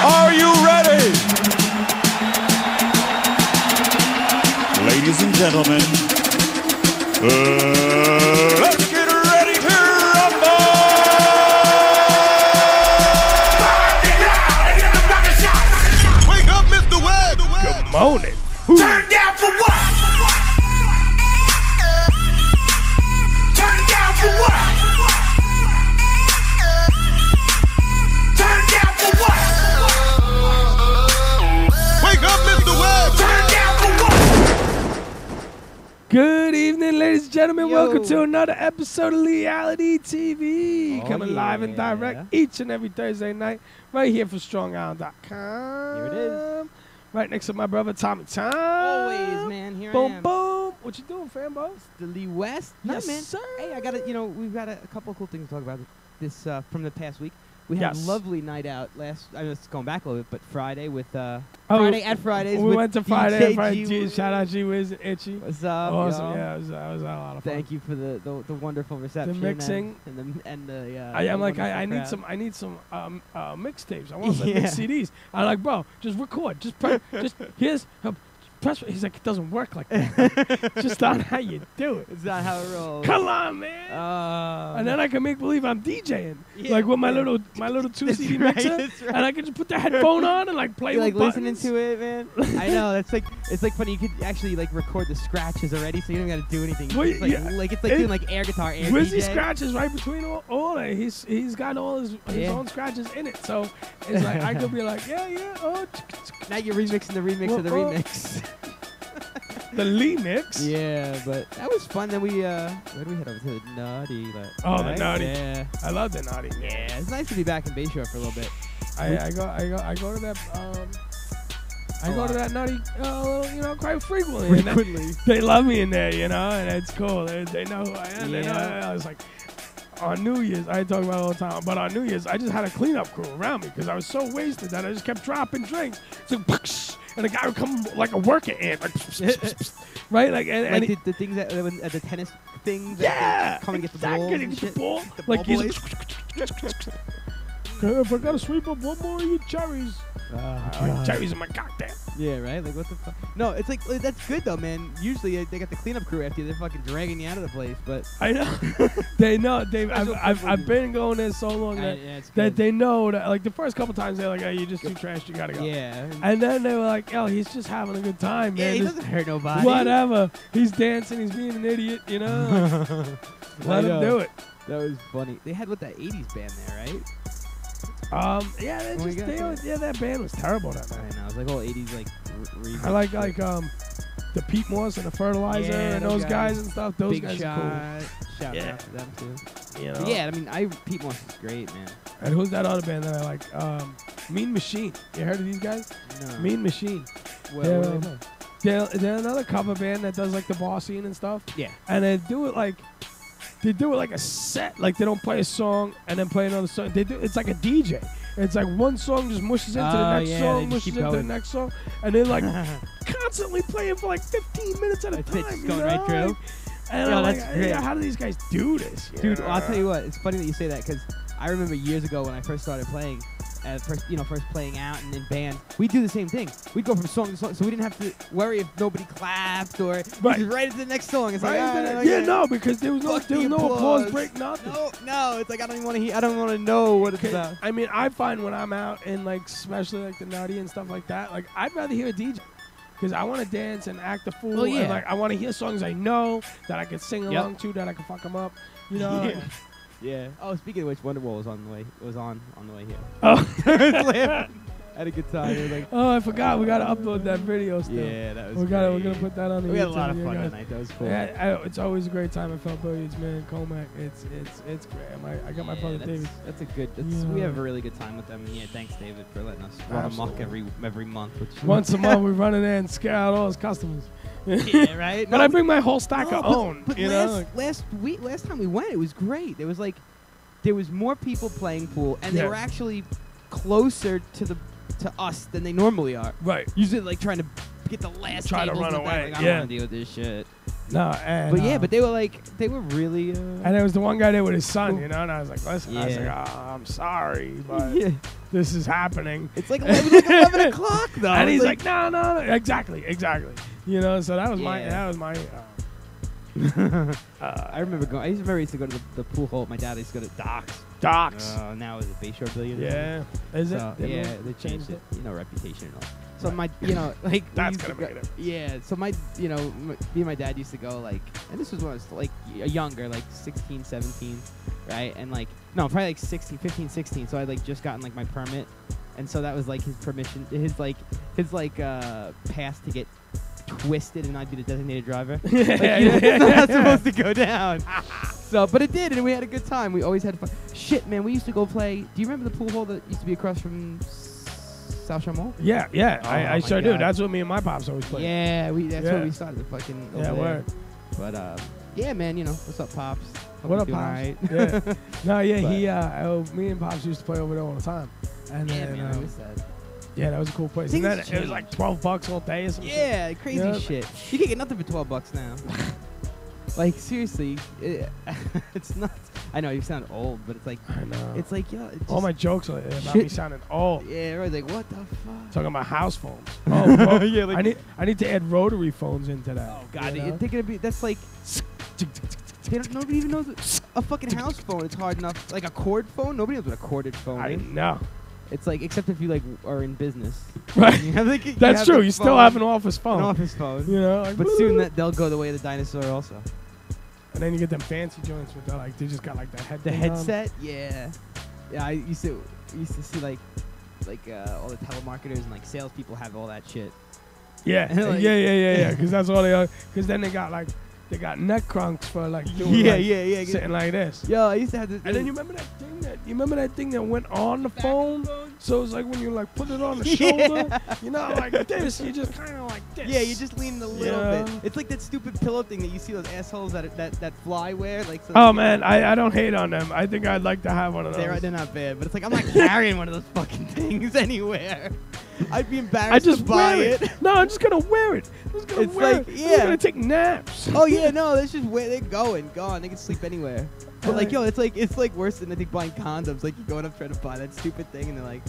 Are you ready? Ladies and gentlemen, let's get ready to rumble! Wake up, Mr. Webb! Good morning. Turn down for what? Turn down for what? Turn down for what? Wake up, Mr. Webb! Turn down for what? Good evening, ladies and gentlemen. Welcome to another episode of Leigh-Ality TV. Coming live and direct each and every Thursday night right here for StrongIsland.com. Here it is. Right next to my brother Tommy Tom. Always, man. Here I Boom, am. boom. What you doing, fanboys? The Lee West. Yes, man. sir. Hey, I got it. You know, we've got a couple of cool things to talk about this from the past week. We had a lovely night out last. I know it's going back a little bit, but Friday with Friday at Fridays. We with went to Friday. DJ Shout out G-Wiz and Itchy. What's up? Awesome. Yo? Yeah, it was a lot of fun. Thank you for the wonderful reception. The mixing and the. I'm like I need some mixtapes. I want some mix CDs. I'm like, bro, just record. Just press. Here's. Press. He's like, it doesn't work like that. It's just not how you do it. It's not how it rolls. Come on, man. And then I can make believe I'm DJing, like with my little 2 CD mixer, and I can just put the headphone on and like play. You're with like listening buttons. to it, man. I know it's like funny. You could actually like record the scratches already, so you don't got to do anything. Well, It's like doing like air guitar, air Wizzy DJ. scratches right between all that. He's got all his own scratches in it, so it's like I could be like, oh. Now you're remixing the remix of the remix. The Lee mix. Yeah, but that was fun. Then we where did we head over to the Naughty? The Naughty. Yeah, I love the Naughty. yeah. It's nice to be back in Bayshore for a little bit. I go to that to that Naughty quite frequently. And they love me in there, and it's cool. They know who I am. They know I was like. On New Year's, I talk about it all the time, but on New Year's, I just had a cleanup crew around me because I was so wasted that I just kept dropping drinks. So, and the guy would come like a worker ant, like, right? Like, and like the things that at the tennis things. That come and get the ball. Getting the ball. Like he's if I gotta sweep up one more of your cherries. Cherries in my cocktail. Yeah, right? Like, what the fuck? No, it's like, that's good, though, man. Usually, they got the cleanup crew after you. They're fucking dragging you out of the place, but... I know. They know. I've been going there so long that they know that, like, the first couple times, they're like, hey, you're just too trash, you gotta go. Yeah. And then they were like, yo, he's just having a good time, man. Yeah, he doesn't hurt nobody. Whatever. He's dancing, he's being an idiot, Let him do it. That was funny. They had, the 80s band there, right? That band was terrible that night. I know, it was like all 80s, like, I like the Pete Morse and the Fertilizer and those guys and stuff. Those Big guys Shot. are cool. Shout out to them, too. Yeah, I mean, Pete Morse is great, man. And who's that other band that I like? Mean Machine. You heard of these guys? No. Mean Machine. They're another cover band that does like the bar scene and stuff. Yeah. And they do it like a set. Like they don't play a song and then play another song. It's like a DJ. It's like one song just mushes into the next song, mushes into the next song, and they're like constantly playing for like 15 minutes at a time. It's going right through. And I'm like, hey, how do these guys do this? Dude, I'll tell you what. It's funny that you say that because I remember years ago when I first started playing, first playing out and in band, we'd do the same thing. We'd go from song to song, so we didn't have to worry if nobody clapped or just right into the next song. It's because there was no applause break, nothing. No, it's like I don't want to know what it's about. I mean, I find when I'm out in like, especially like the Naughty and stuff like that, like I'd rather hear a DJ. Because I want to dance and act a fool. And, like, I want to hear songs I know that I can sing along to, that I can fuck them up. Yeah. Oh, speaking of which, Wonderwall was on the way. It was on the way here. Oh. Had a good time. It was like, oh, I forgot. We gotta upload that video still. Yeah, that was. We're gonna put that on the. We had a lot of fun that night. That was cool. Yeah, it's always a great time at Felt Billiards, man. Comac, it's great. I got my brother David. That's a good. We have a really good time with them. And thanks David for letting us run amok every month. Once a month we run in there and scare out all his customers. Yeah, right. But I bring my whole stack of own. But last time we went, it was great. There was more people playing pool, and they were actually closer to us than they normally are. Right. Usually, like trying to get the last Try to tables run in the back, away, like, I yeah. don't want to deal with this shit. No, and But yeah, but they were really. and there was the one guy there with his son, you know, and I was like, listen, I was like, Yeah. oh, I'm sorry, but Yeah. this is happening. It's like 11 o'clock though. And It's he's like, no, exactly. You know, so that was Yeah. my. I remember going. I used to go to the pool hall. My dad used to go to Docks. Docks. Now it's a Bayshore Billiard. Yeah. Is it? So, They yeah, moved- they changed it. You know, reputation and all. So Right. my, like we That's used to gonna make go- it. Yeah. So my, me and my dad used to go like, and this was when I was like younger, like 16, 17, right? And like, no, probably like 16, 15, 16. So I like just gotten like my permit, and so that was like his permission, his pass to get twisted and I'd be the designated driver. Like, it's not supposed to go down. So, but it did, and we had a good time. We always had fun. Shit, man, we used to go play. Do you remember the pool hall that used to be across from South Shore Mall? Yeah. Oh, I my sure do. God. That's what me and my pops always played. Yeah, that's Yeah. where we started the fucking. Yeah, over there. word. But yeah, man, what's up, pops? Hope What you're up, doing pops? all right. Yeah. No, yeah, But- me and pops used to play over there all the time. And Yeah, then, man, I miss that. yeah, that was a cool place. Things And then have it was like changed. $12 all day or something. Yeah, crazy Yeah. shit. You can get nothing for $12 now. Like seriously, it's not. I know you sound old, but it's like I know. it's like yo. It's All my just- jokes are about me sounding old. Yeah, everybody's like, what the fuck? Talking about house phones. Oh, bro, Yeah, like- I need to add rotary phones into that. Oh god, you know? they're gonna be. That's like. Nobody even knows a fucking house phone. It's hard enough. Like a cord phone. Nobody knows what a corded phone I is. know. It's like, except if you like are in business. Right. You have, like, you That's have true. the You still phone, have an office phone. an office phone. You know, like, But soon they'll go the way of the dinosaur also. And then you get them fancy joints with like they just got like that head. The thing on. headset, yeah. Yeah, I used to see like all the telemarketers and like salespeople have all that shit. Yeah, Like- yeah. Because that's all they are. Because then they got neck crunks for like doing Yeah. sitting like this. Yo, I used to have this. And then you remember that thing that went on the phone? So it was like when you like put it on the Yeah. shoulder, you know, like this. You just kind of like this. Yeah, you're just leaning a little Yeah. bit. It's like that stupid pillow thing that you see those assholes that fly wear. Like. So Oh man, I don't hate on them. I think I'd like to have one of those. They're not bad, but it's like I'm not carrying one of those fucking things anywhere. I'd be embarrassed I just to buy wear it. it. No, I'm just gonna wear it. I'm just gonna It's wear like, it. yeah. I'm gonna take naps. Oh yeah, no, that's just where they're gone. They can sleep anywhere. But like, yo, it's like worse than I think buying condoms. Like you going up trying to buy that stupid thing, and they're like,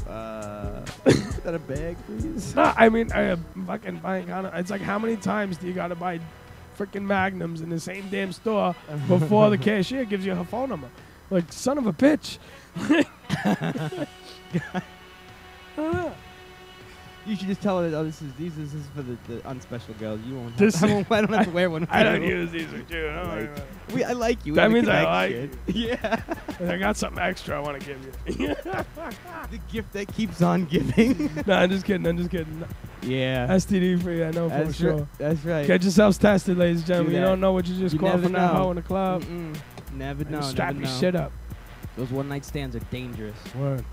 is that a bag, please? No, I mean, I fucking buying condoms. It's like how many times do you gotta buy freaking magnums in the same damn store before the cashier gives you her phone number? Like, son of a bitch. You should just tell her, oh, this is for the unspecial girls. You won't. This- I don't have to wear one. I don't use these with you. I don't Like, even- I like you. We That have a means I connection. like Yeah. I got something extra I want to give you. The gift that keeps on giving. No, I'm just kidding. Yeah. STD free, I know for That's sure. right. That's right. Get yourselves tested, ladies and gentlemen. Do You that. don't know what you just You caught never from that know. hoe in the club. Never know. Strap Never your know. shit up. Those one night stands are dangerous. Word.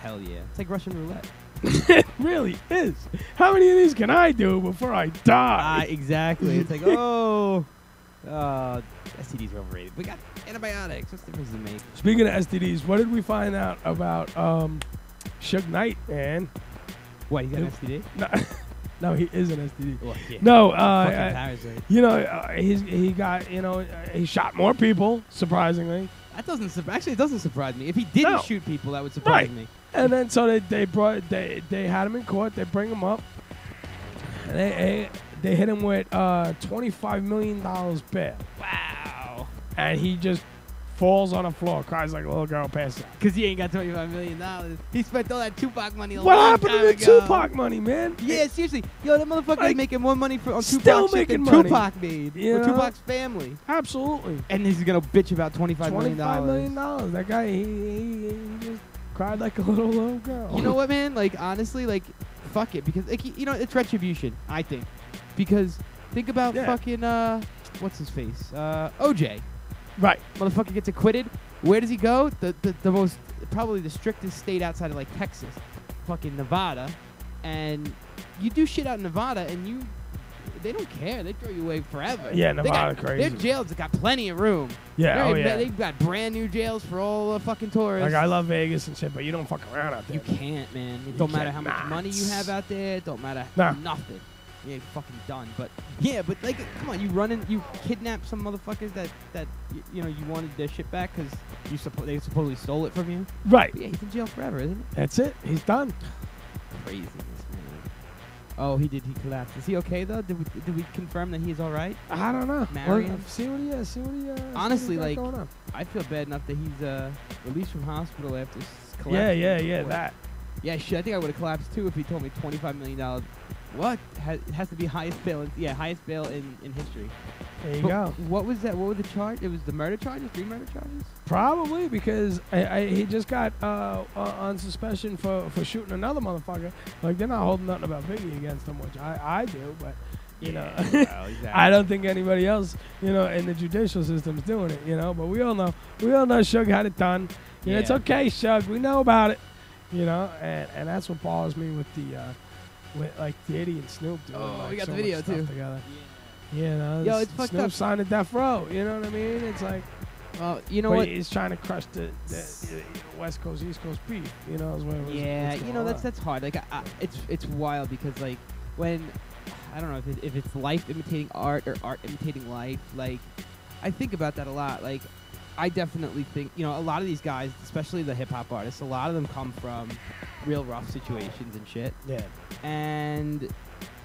Hell yeah. It's like Russian roulette. It really is. How many of these can I do before I die? Exactly. It's like, oh, STDs are overrated. We got antibiotics. What's the difference to make? Speaking of STDs, what did we find out about Suge Knight, man? What, he got an STD? No, he is an STD. Well, yeah. No, Fucking parasite. you know, he got, you know, he shot more people, surprisingly. That doesn't actually, it doesn't surprise me. If he didn't No. shoot people, that would surprise Right. me. And then so they had him in court. They bring him up. And they hit him with $25 million bail. Wow. And he just falls on the floor, cries like a little girl, passes out. Because he ain't got $25 million. He spent all that Tupac money a What long happened time to the ago. Tupac money, man? Yeah, seriously. Yo, that motherfucker Like, is making more money on still Tupac shit making than money. Tupac made. You For know? Tupac's family. Absolutely. And he's going to bitch about $25 million. $25 million. That guy, he just cried like a little girl. You know what, man? Like, honestly, like, fuck it. Because, like, you know, it's retribution, I think. Because think about fucking, what's his face? OJ. Right. Motherfucker gets acquitted. Where does he go? The most, probably the strictest state outside of, like, Texas. Fucking Nevada. And you do shit out in Nevada, and they don't care. They throw you away forever. Yeah, Nevada crazy. Their jails have got plenty of room. Yeah, oh yeah. They've got brand new jails for all the fucking tourists. Like, I love Vegas and shit, but you don't fuck around out there. You can't, man. It don't matter how much cannot. money you have out there. It don't matter Nah. nothing. Yeah, you're fucking done. But yeah, but like, come on, you kidnap some motherfuckers that you know you wanted their shit back because they supposedly stole it from you. Right. But yeah, he's in jail forever, isn't he? That's it. He's done. Craziness, man. Oh, he collapsed. Is he okay though? Did we confirm that he's all right? I don't know. Marion? Well, see what he is. Honestly, see what he's like, got going on. I feel bad enough that he's released from hospital after collapsing. Yeah, that. Yeah, shit. I think I would have collapsed too if he told me $25 million. What? It has to be highest bail. Highest bail in history. There you go. What was that? What were the charge? It was the murder charges, 3 murder charges. Probably because he just got on suspension for shooting another motherfucker. Like they're not holding nothing about Biggie against him, which I do, but you know, well, exactly. I don't think anybody else, you know, in the judicial system is doing it. You know, but we all know Suge had it done. You know, it's okay, Suge. We know about it. You know, and that's what bothers me with with like Diddy and Snoop doing like we got so the video much stuff too together. You know, yo, it's fucked Snoop up. signed a death row. You know what I mean? It's like, well, you know what? He's trying to crush the West Coast East Coast beef. You know, is what Yeah, what's you know going on. that's hard. Like it's wild because like when I don't know if it's life imitating art or art imitating life. Like I think about that a lot. Like I definitely think, you know, a lot of these guys, especially the hip hop artists, a lot of them come from real rough situations and shit. Yeah. And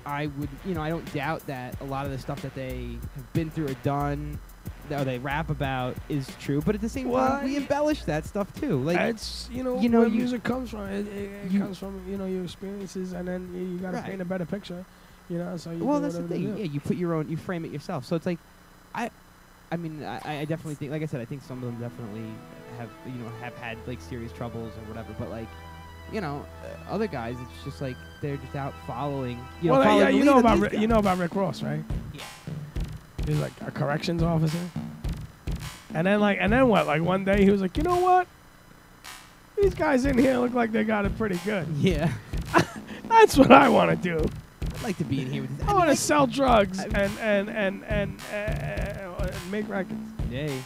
I would, you know, I don't doubt that a lot of the stuff that they have been through or done, or they rap about, is true. But at the same time, we embellish that stuff too. Like it's where music comes from. It comes from your experiences, and then you got to paint a better picture. You know, so you that's the thing. Yeah, you put your own, you frame it yourself. So it's like, I mean, I definitely think, like I said, I think some of them definitely have had like serious troubles or whatever. But like, you know, other guys, it's just like they're just out following. You know about Rick Ross, right? Yeah. He's like a corrections officer. And then what? Like one day he was like, you know what? These guys in here look like they got it pretty good. Yeah. That's what I want to do. I'd like to be in here with this. I want to sell drugs and make records. Yay.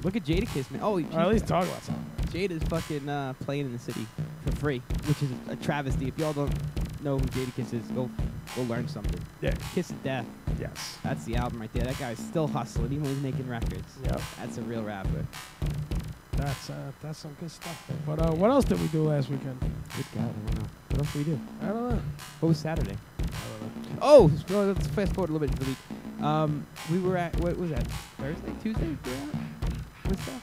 Look at Jadakiss, man. Oh, or at least talk about something. Jada's fucking playing in the city for free, which is a travesty. If y'all don't know who Jadakiss is, go learn something. Yeah. Kiss of Death. Yes. That's the album right there. That guy's still hustling, even when he's making records. Yep. That's a real rapper. That's some good stuff. But what else did we do last weekend? Good God, I don't know. What else did we do? I don't know. What was Saturday? I don't know. Oh, let's fast forward a little bit into the week. We were at, what was that? Thursday? Tuesday? We were at? What's that?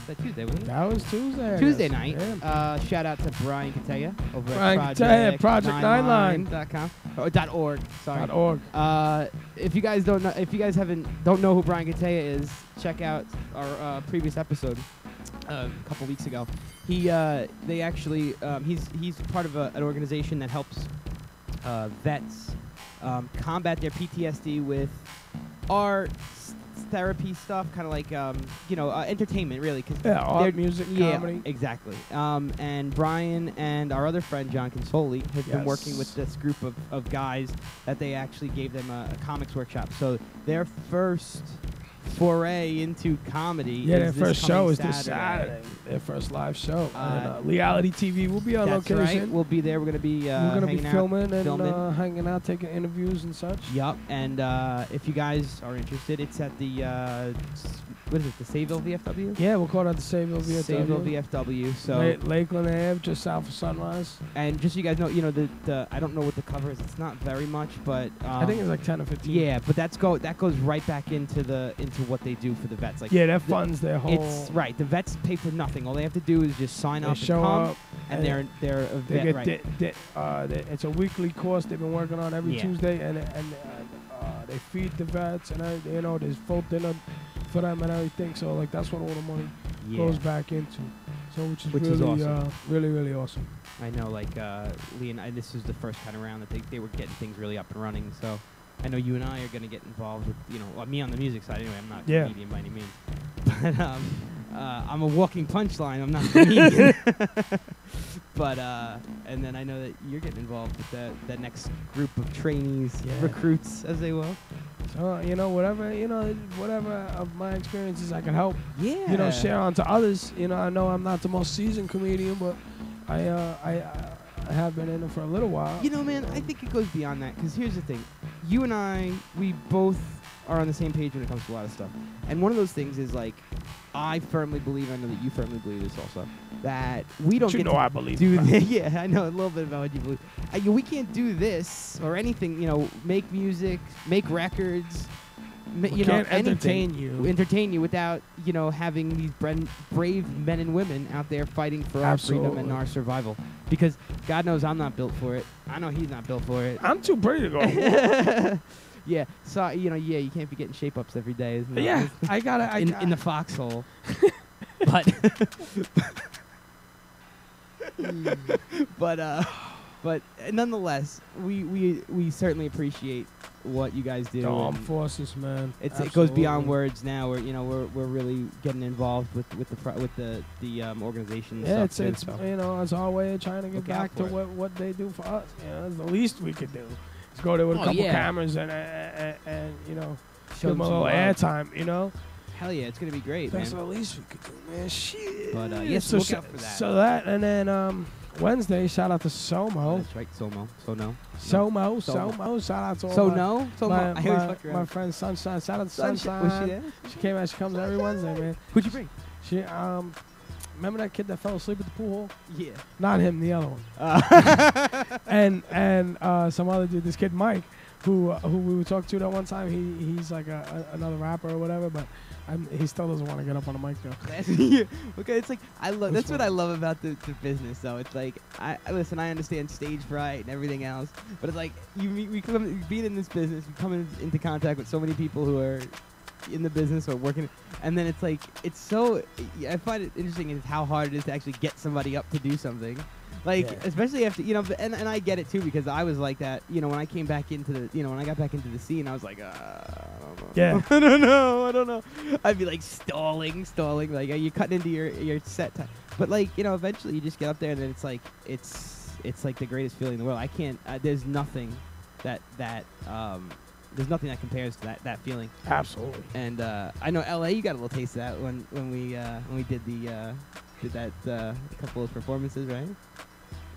That Tuesday, wasn't it? That was Tuesday. Tuesday night. Yeah. Shout out to Brian Kateya over Brian at Kateya, Project9line.com. .org. Sorry. .org. If you guys don't know who Brian Kateya is, check out our previous episode a couple weeks ago. He's part of an organization that helps vets combat their PTSD with art, therapy stuff, kind of like entertainment, really. Art, music, comedy. Exactly. And Brian and our other friend John Consoli have been working with this group of guys that they actually gave them a comics workshop. So their first foray into comedy. Yeah, their first show is this Saturday. Saturday. Their first live show. Leigh-Ality TV will be on location. That's right. We'll be there. We're gonna be filming and hanging out, taking interviews and such. Yup. And if you guys are interested, it's at the what is it? The Sayville VFW? Yeah, we'll call it the Sayville VFW. Sayville VFW. So Lakeland Ave, just south of Sunrise. And just so you guys know, the I don't know what the cover is. It's not very much, but I think it's like 10 or 15. Yeah, but that goes right back into what they do for the vets. Like that funds their whole. It's right. The vets pay for nothing. All they have to do is just sign up, show and come, up, and they're a vet. Right. It's a weekly course they've been working on every Tuesday, and they feed the vets, and there's full dinner for them and everything. So like that's what all the money goes back into. So which is really awesome. Really awesome. I know, like Lee and I, this is the first kind of round that they were getting things really up and running. So I know you and I are going to get involved with me on the music side. Anyway, I'm not a comedian by any means, but I'm a walking punchline. I'm not a comedian. But and then I know that you're getting involved with that next group of trainees, recruits, as they will. So whatever of my experiences I can help. Yeah. Share on to others. I know I'm not the most seasoned comedian, but I have been in it for a little while. You know, man, I think it goes beyond that, because here's the thing. You and I, we both are on the same page when it comes to a lot of stuff. And one of those things is, like, I firmly believe, I know that you firmly believe this also, that we don't But you get know to I believe do that. this. Yeah, I know a little bit about what you believe. We can't do this or anything, you know, make music, make records, you know, can't anything, entertain you without, you know, having these brave men and women out there fighting for our freedom and our survival. Because God knows I'm not built for it. I know he's not built for it. I'm too pretty to go. Yeah, so you know, you can't be getting shape ups every day. Isn't it? Yeah, I gotta. In the foxhole. but but nonetheless, we certainly appreciate what you guys do. The armed forces, man. It goes beyond words now. We're really getting involved with the organization. And yeah, stuff it's too, so. you know, it's our way of trying to get Look out back to for it. what they do for us. You know, it's the least we could do. Is go there with a couple cameras and you know, Show give them a them little some love. airtime. You know, Hell yeah, it's gonna be great, that's man. the least we could do, man. Shit. But yes, so look out for that. So that, and then Wednesday, shout out to Somo. That's right, Somo. Somo. Shout out to all I always fuck around. my friend Sunshine. Shout out to Sunshine. Was she there? She came out. She comes every Wednesday, man. Who'd you bring? She remember that kid that fell asleep at the pool hall? Yeah. Not him, the other one. And some other dude, this kid Mike, who we would talk to that one time. He's like another rapper or whatever, but he still doesn't want to get up on the mic though. Okay, it's like that's what I love about the business though. It's like I understand stage fright and everything else, but it's like being in this business, we come into contact with so many people who are in the business or working, and then it's like it's so. I find it interesting is how hard it is to actually get somebody up to do something. Like, especially after, you know, and I get it too, because I was like that, you know, when I came back into when I got back into the scene, I was like, I don't know. Yeah. I don't know. I'd be like stalling, like, you're cutting into your set time. But like, you know, eventually you just get up there and then it's like, it's like the greatest feeling in the world. I can't, there's nothing that compares to that feeling. Absolutely. And I know LA, you got a little taste of that when we did that couple of performances, right?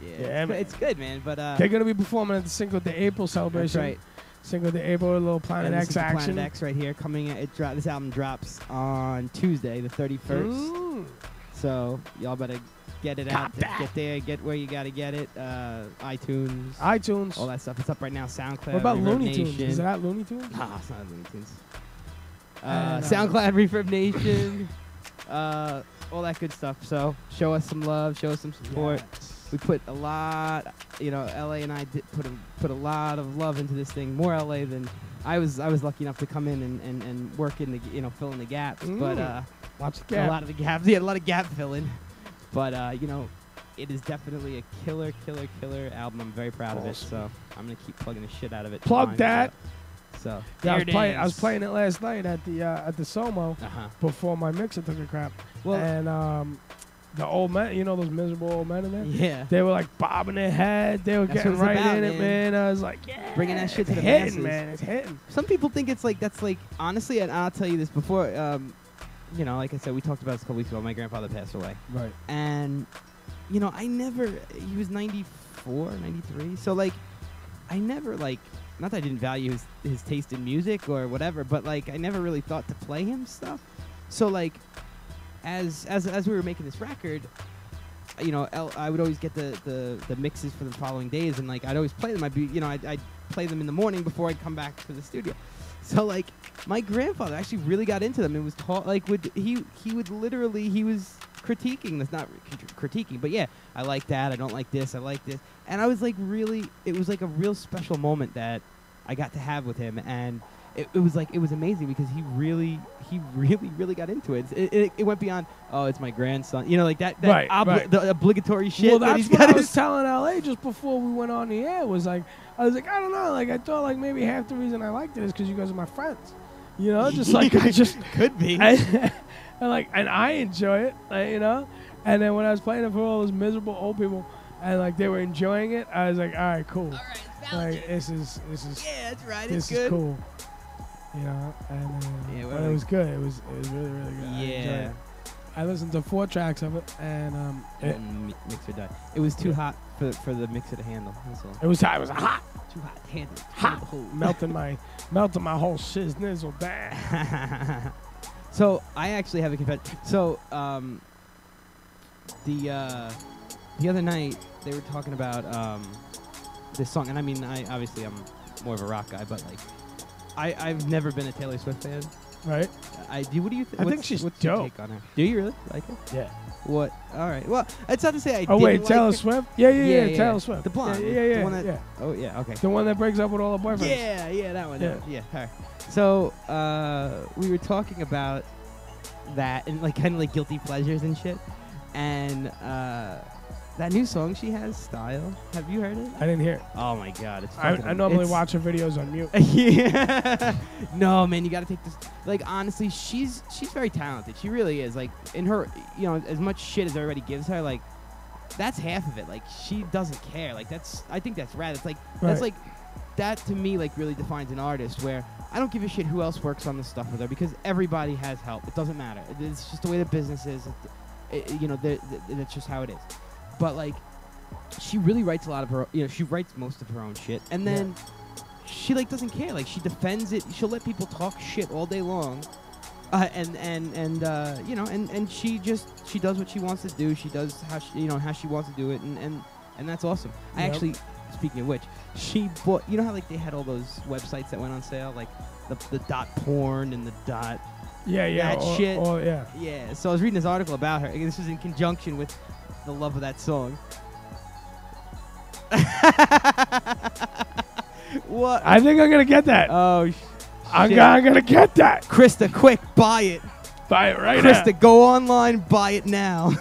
Yeah, it's good, man. But they're gonna be performing at the Cinco de April celebration. That's right. Cinco de April, a little Planet X action. Planet X right here coming. This album drops on Tuesday, the 31st. So y'all better get it out. Get there. Get where you gotta get it. iTunes, all that stuff. It's up right now. SoundCloud. What about Reverb Looney Tunes? Nation. Is that Looney Tunes? Nah, it's not Looney Tunes. SoundCloud, Reverb Nation, all that good stuff. So show us some love, show us some support. Yes. We put a lot, you know, LA and I did put a lot of love into this thing. More LA than I was lucky enough to come in and work in the, you know, fill in the gaps. But lots of gaps. A lot of the gaps. Yeah, a lot of gap filling. But you know, it is definitely a killer album. I'm very proud of it. So I'm gonna keep plugging the shit out of it. Plug that. So yeah, I was playing it last night at the Somo before my mixer took a crap. Well, and the old men, you know those miserable old men in there? Yeah. They were like bobbing their head. They were getting right in it, man. I was like, yeah. Bringing that shit to the masses. masses. Man. It's hitting. Some people think it's like, that's like, honestly, and I'll tell you this before, you know, like I said, we talked about this a couple weeks ago. My grandfather passed away. Right. And, you know, he was 94, 93. So, like, I never, like, not that I didn't value his taste in music or whatever, but, like, I never really thought to play him stuff. So, like, as we were making this record, you know, I would always get the mixes for the following days, and like I'd always play them. I'd play them in the morning before I'd come back to the studio. So like my grandfather actually really got into them and was taught, like, he was critiquing this, not critiquing, but yeah, I like that, I don't like this, I like this, and I was like it was like a real special moment that I got to have with him, and it was amazing because he really got into it. It went beyond, oh, it's my grandson, you know, like that right. The obligatory shit. Well, that's what I was telling LA just before we went on the air. I was like, I don't know, like I thought like maybe half the reason I liked it is because you guys are my friends, you know, just like I just could be. And I enjoy it, like, you know. And then when I was playing it for all those miserable old people, and like they were enjoying it, I was like, all right, cool. All right, like this is yeah, that's right. This it's is good. cool. You know, and but it was good. It was really good. Yeah. I listened to 4 tracks of it, and and mixer died. It was too hot for the mixer to handle. That's all. it was hot, Too hot to handle. hot, melting my whole shiz nizzle down. So I actually have a confession. So the other night they were talking about this song, and I mean, obviously I'm more of a rock guy, but like I've never been a Taylor Swift fan. Right? What do you think? I think she's what's your dope. take on her? Do you really like her? Yeah. What? All right. Well, it's not to say I. Oh didn't wait, like Taylor her. Swift? Yeah, Taylor Swift. The blonde. Yeah. The one that, yeah. Oh yeah. Okay. The one that breaks up with all her boyfriends. Yeah, that one. Yeah. Her. So we were talking about that and like kind of like guilty pleasures and shit, and that new song she has, "Style." Have you heard it? I didn't hear it. Oh my god, it's. I normally watch her videos on mute. Yeah. No, man, you got to take this. Like honestly, she's very talented. She really is. Like in her, as much shit as everybody gives her, like that's half of it. Like she doesn't care. Like I think that's rad. It's like that's like that to me like really defines an artist where I don't give a shit who else works on this stuff with her because everybody has help. It doesn't matter. It's just the way the business is. That's just how it is. But like, she really writes a lot of her. She writes most of her own shit, and then she like doesn't care. Like she defends it. She'll let people talk shit all day long, and she does what she wants to do. She does how she wants to do it, and that's awesome. I actually, speaking of which, she bought. You know how like they had all those websites that went on sale, like the dot porn and the dot. Yeah. That shit. Yeah. So I was reading this article about her. This was in conjunction with the love of that song. What? I think I'm gonna get that. Oh, I'm gonna get that. Krista, quick, buy it. Buy it right now. Krista, go online, buy it now.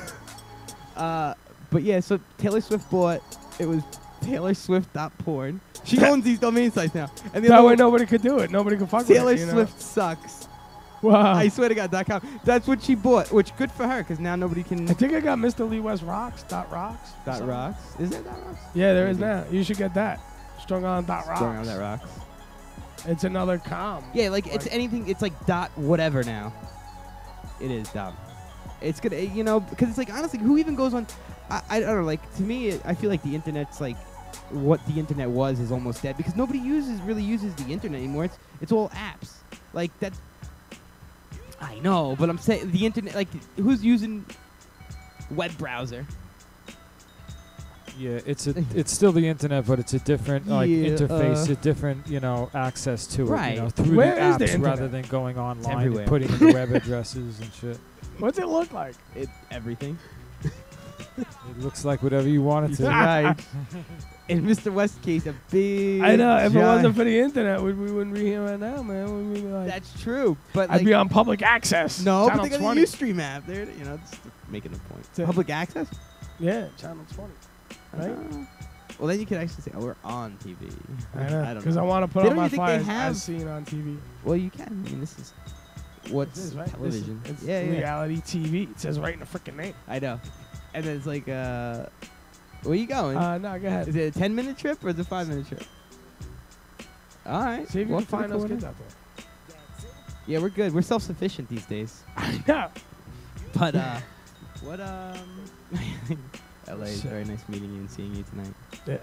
But yeah, so Taylor Swift bought. It was Taylor Swift.porn. She owns these domain sites now. And that way nobody could do it. Nobody could fuck with it. Taylor Swift sucks. Wow. I swear to God.com. That's what she bought, which good for her because now nobody can. I think I got Mr. Lee West Rocks. .rocks. .rocks. Is there .rocks? Yeah, there is now. You should get that. Strung on .rocks. Strung on .rocks. It's another com. Yeah, like it's anything. It's like .whatever now. It is dumb. It's gonna, because it's like honestly, who even goes on? I don't know. Like to me, I feel like the internet's like what the internet was is almost dead because nobody really uses the internet anymore. It's all apps. Like that. I know, but I'm saying the internet. Like who's using web browser? Yeah, it's still the internet, but it's a different interface, a different access to it, through Where the is the apps internet? rather than going online everywhere. and putting in the web addresses and shit. What's it look like? Everything. It looks like whatever you want it to. Right. In Mr. West's case, a big. I know. If it giant- wasn't for the internet, we wouldn't be here right now, man. We'd be like, That's true, but I'd like, be on public access. no, Channel but they got 20. the Ustream app. They're just making a point. Yeah. Public access. Yeah, channel 20. Right? Well, then you could actually say, "Oh, we're on TV." I know. don't Because I know. want to put They on don't my even think they fires have- as seen on TV. Well, you can. I mean, this is what's This is, right? television. It's yeah. Leigh-Ality TV. It says right in the freaking name. I know. And then it's like, where are you going? No, go ahead. Is it a 10-minute trip or is it a 5-minute trip? All right. See if you Walk can to the find those corner. kids out there. Yeah, we're good. We're self-sufficient these days. I know. But what LA is very nice meeting you and seeing you tonight. Yeah.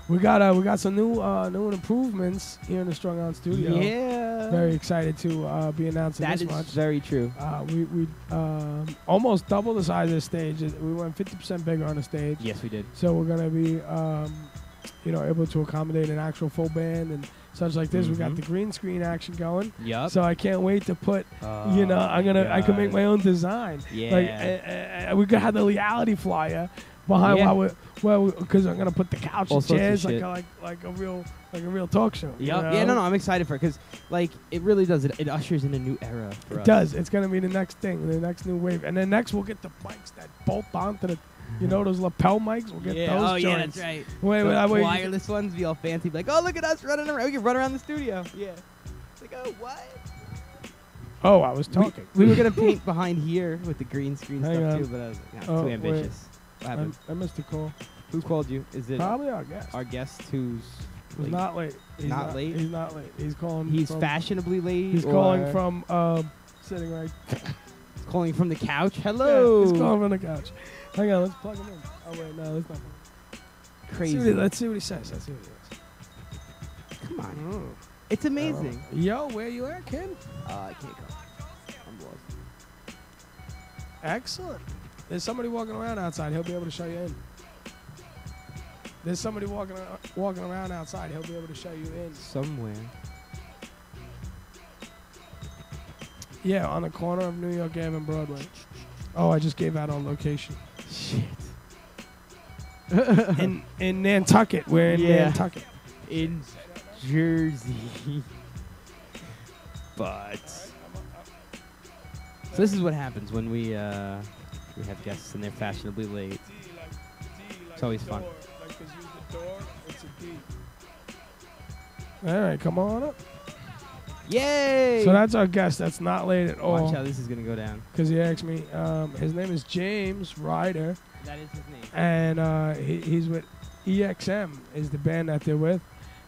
We got some new improvements here in the Strung On studio. Yeah. Very excited to be announcing That this is much. very true. We almost double the size of the stage. We went 50% bigger on the stage. Yes, we did. So we're gonna be able to accommodate an actual full band and such like this. We got the green screen action going. Yup. So I can't wait to put. I can make my own design. Yeah. Like we could have the Leigh-Ality flyer behind because I'm gonna put the couch All and sorts of chairs shit. like a real talk show. Yep. you Yeah, know? no, I'm excited for it because, like, it really does. It ushers in a new era for us. It does. It's gonna be the next thing, the next new wave, and then next we'll get the mics that bolt onto the, those lapel mics. We'll get those Oh, joints. yeah, that's right. Wait, The wait, wireless ones be all fancy. Like, oh, look at us running around. We can run around the studio. Yeah. It's like, oh, what? Oh, I was talking. We were going to paint behind here with the green screen Hang stuff, on. too, but I was like, Oh, too wait. ambitious. What happened? I missed the call. Who called you? Is it Probably our guest. our guest who's He's late? not late. He's Not late? He's not late. He's calling. He's from, fashionably late? He's calling from sitting right. Calling from the couch. Hello. Yeah, he's calling from the couch. Hang on, let's plug him in. Oh wait, no, let's not. Crazy. Let's see what he says. Let's see what he says. Come on. It's amazing. Yo, where you at, kid? I can't come. I'm lost. Excellent. There's somebody walking around outside. He'll be able to show you in. There's somebody walking around outside. He'll be able to show you in. Somewhere. Yeah, on the corner of New York Ave and Broadway. Oh, I just gave out our location. Shit. in Nantucket. We're in Nantucket. In Jersey. But so this is what happens when we have guests and they're fashionably late. It's always fun. All right, come on up. Yay! So that's our guest. That's not late at all. Watch how this is gonna go down. Because he asked me. His name is James Ryder. That is his name. And he's with EXM is the band that they're with,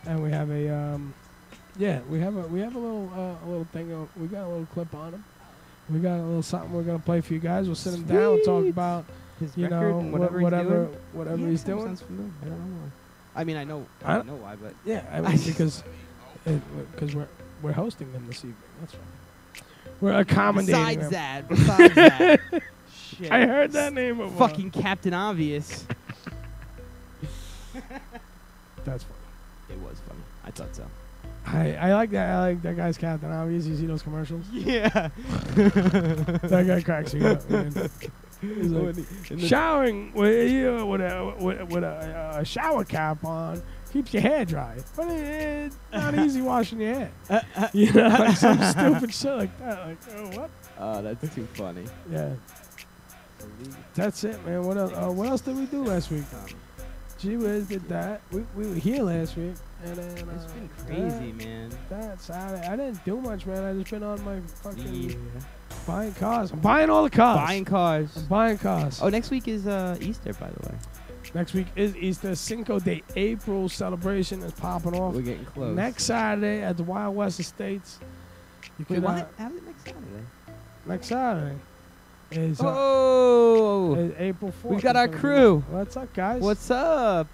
and we have a we have a little thing. We got a little clip on him. We got a little something we're gonna play for you guys. We'll sit him down and talk about his you record know and whatever he's doing. doing. Sounds familiar. I don't know why. I mean, I know why, but yeah, I mean because we're hosting them this evening. That's right. We're accommodating them. Besides that. Shit. I heard that name before. Fucking Captain Obvious. That's funny. It was funny. I thought so. I like that. I like that guy's Captain Obvious. You see those commercials? Yeah. That guy cracks me up, man. He's like, showering with a shower cap on keeps your hair dry, but it's not easy washing your hair. You know, like some stupid shit like that. Like, oh, what? Oh, that's too funny. Yeah. That's it, man. What else? What else did we do last week? Gee whiz, did that. We were here last week, and then it's been crazy, man. That's I didn't do much, man. I just been on my fucking buying cars. I'm buying all the cars. Buying cars. I'm buying cars. Oh, next week is Easter, by the way. Next week is Easter. Cinco de April celebration is popping off. We're getting close. Next Saturday at the Wild West Estates. You Wait, could, what? How's it next Saturday? Next Saturday is is April 4th. We got our crew. What's up, guys? What's up?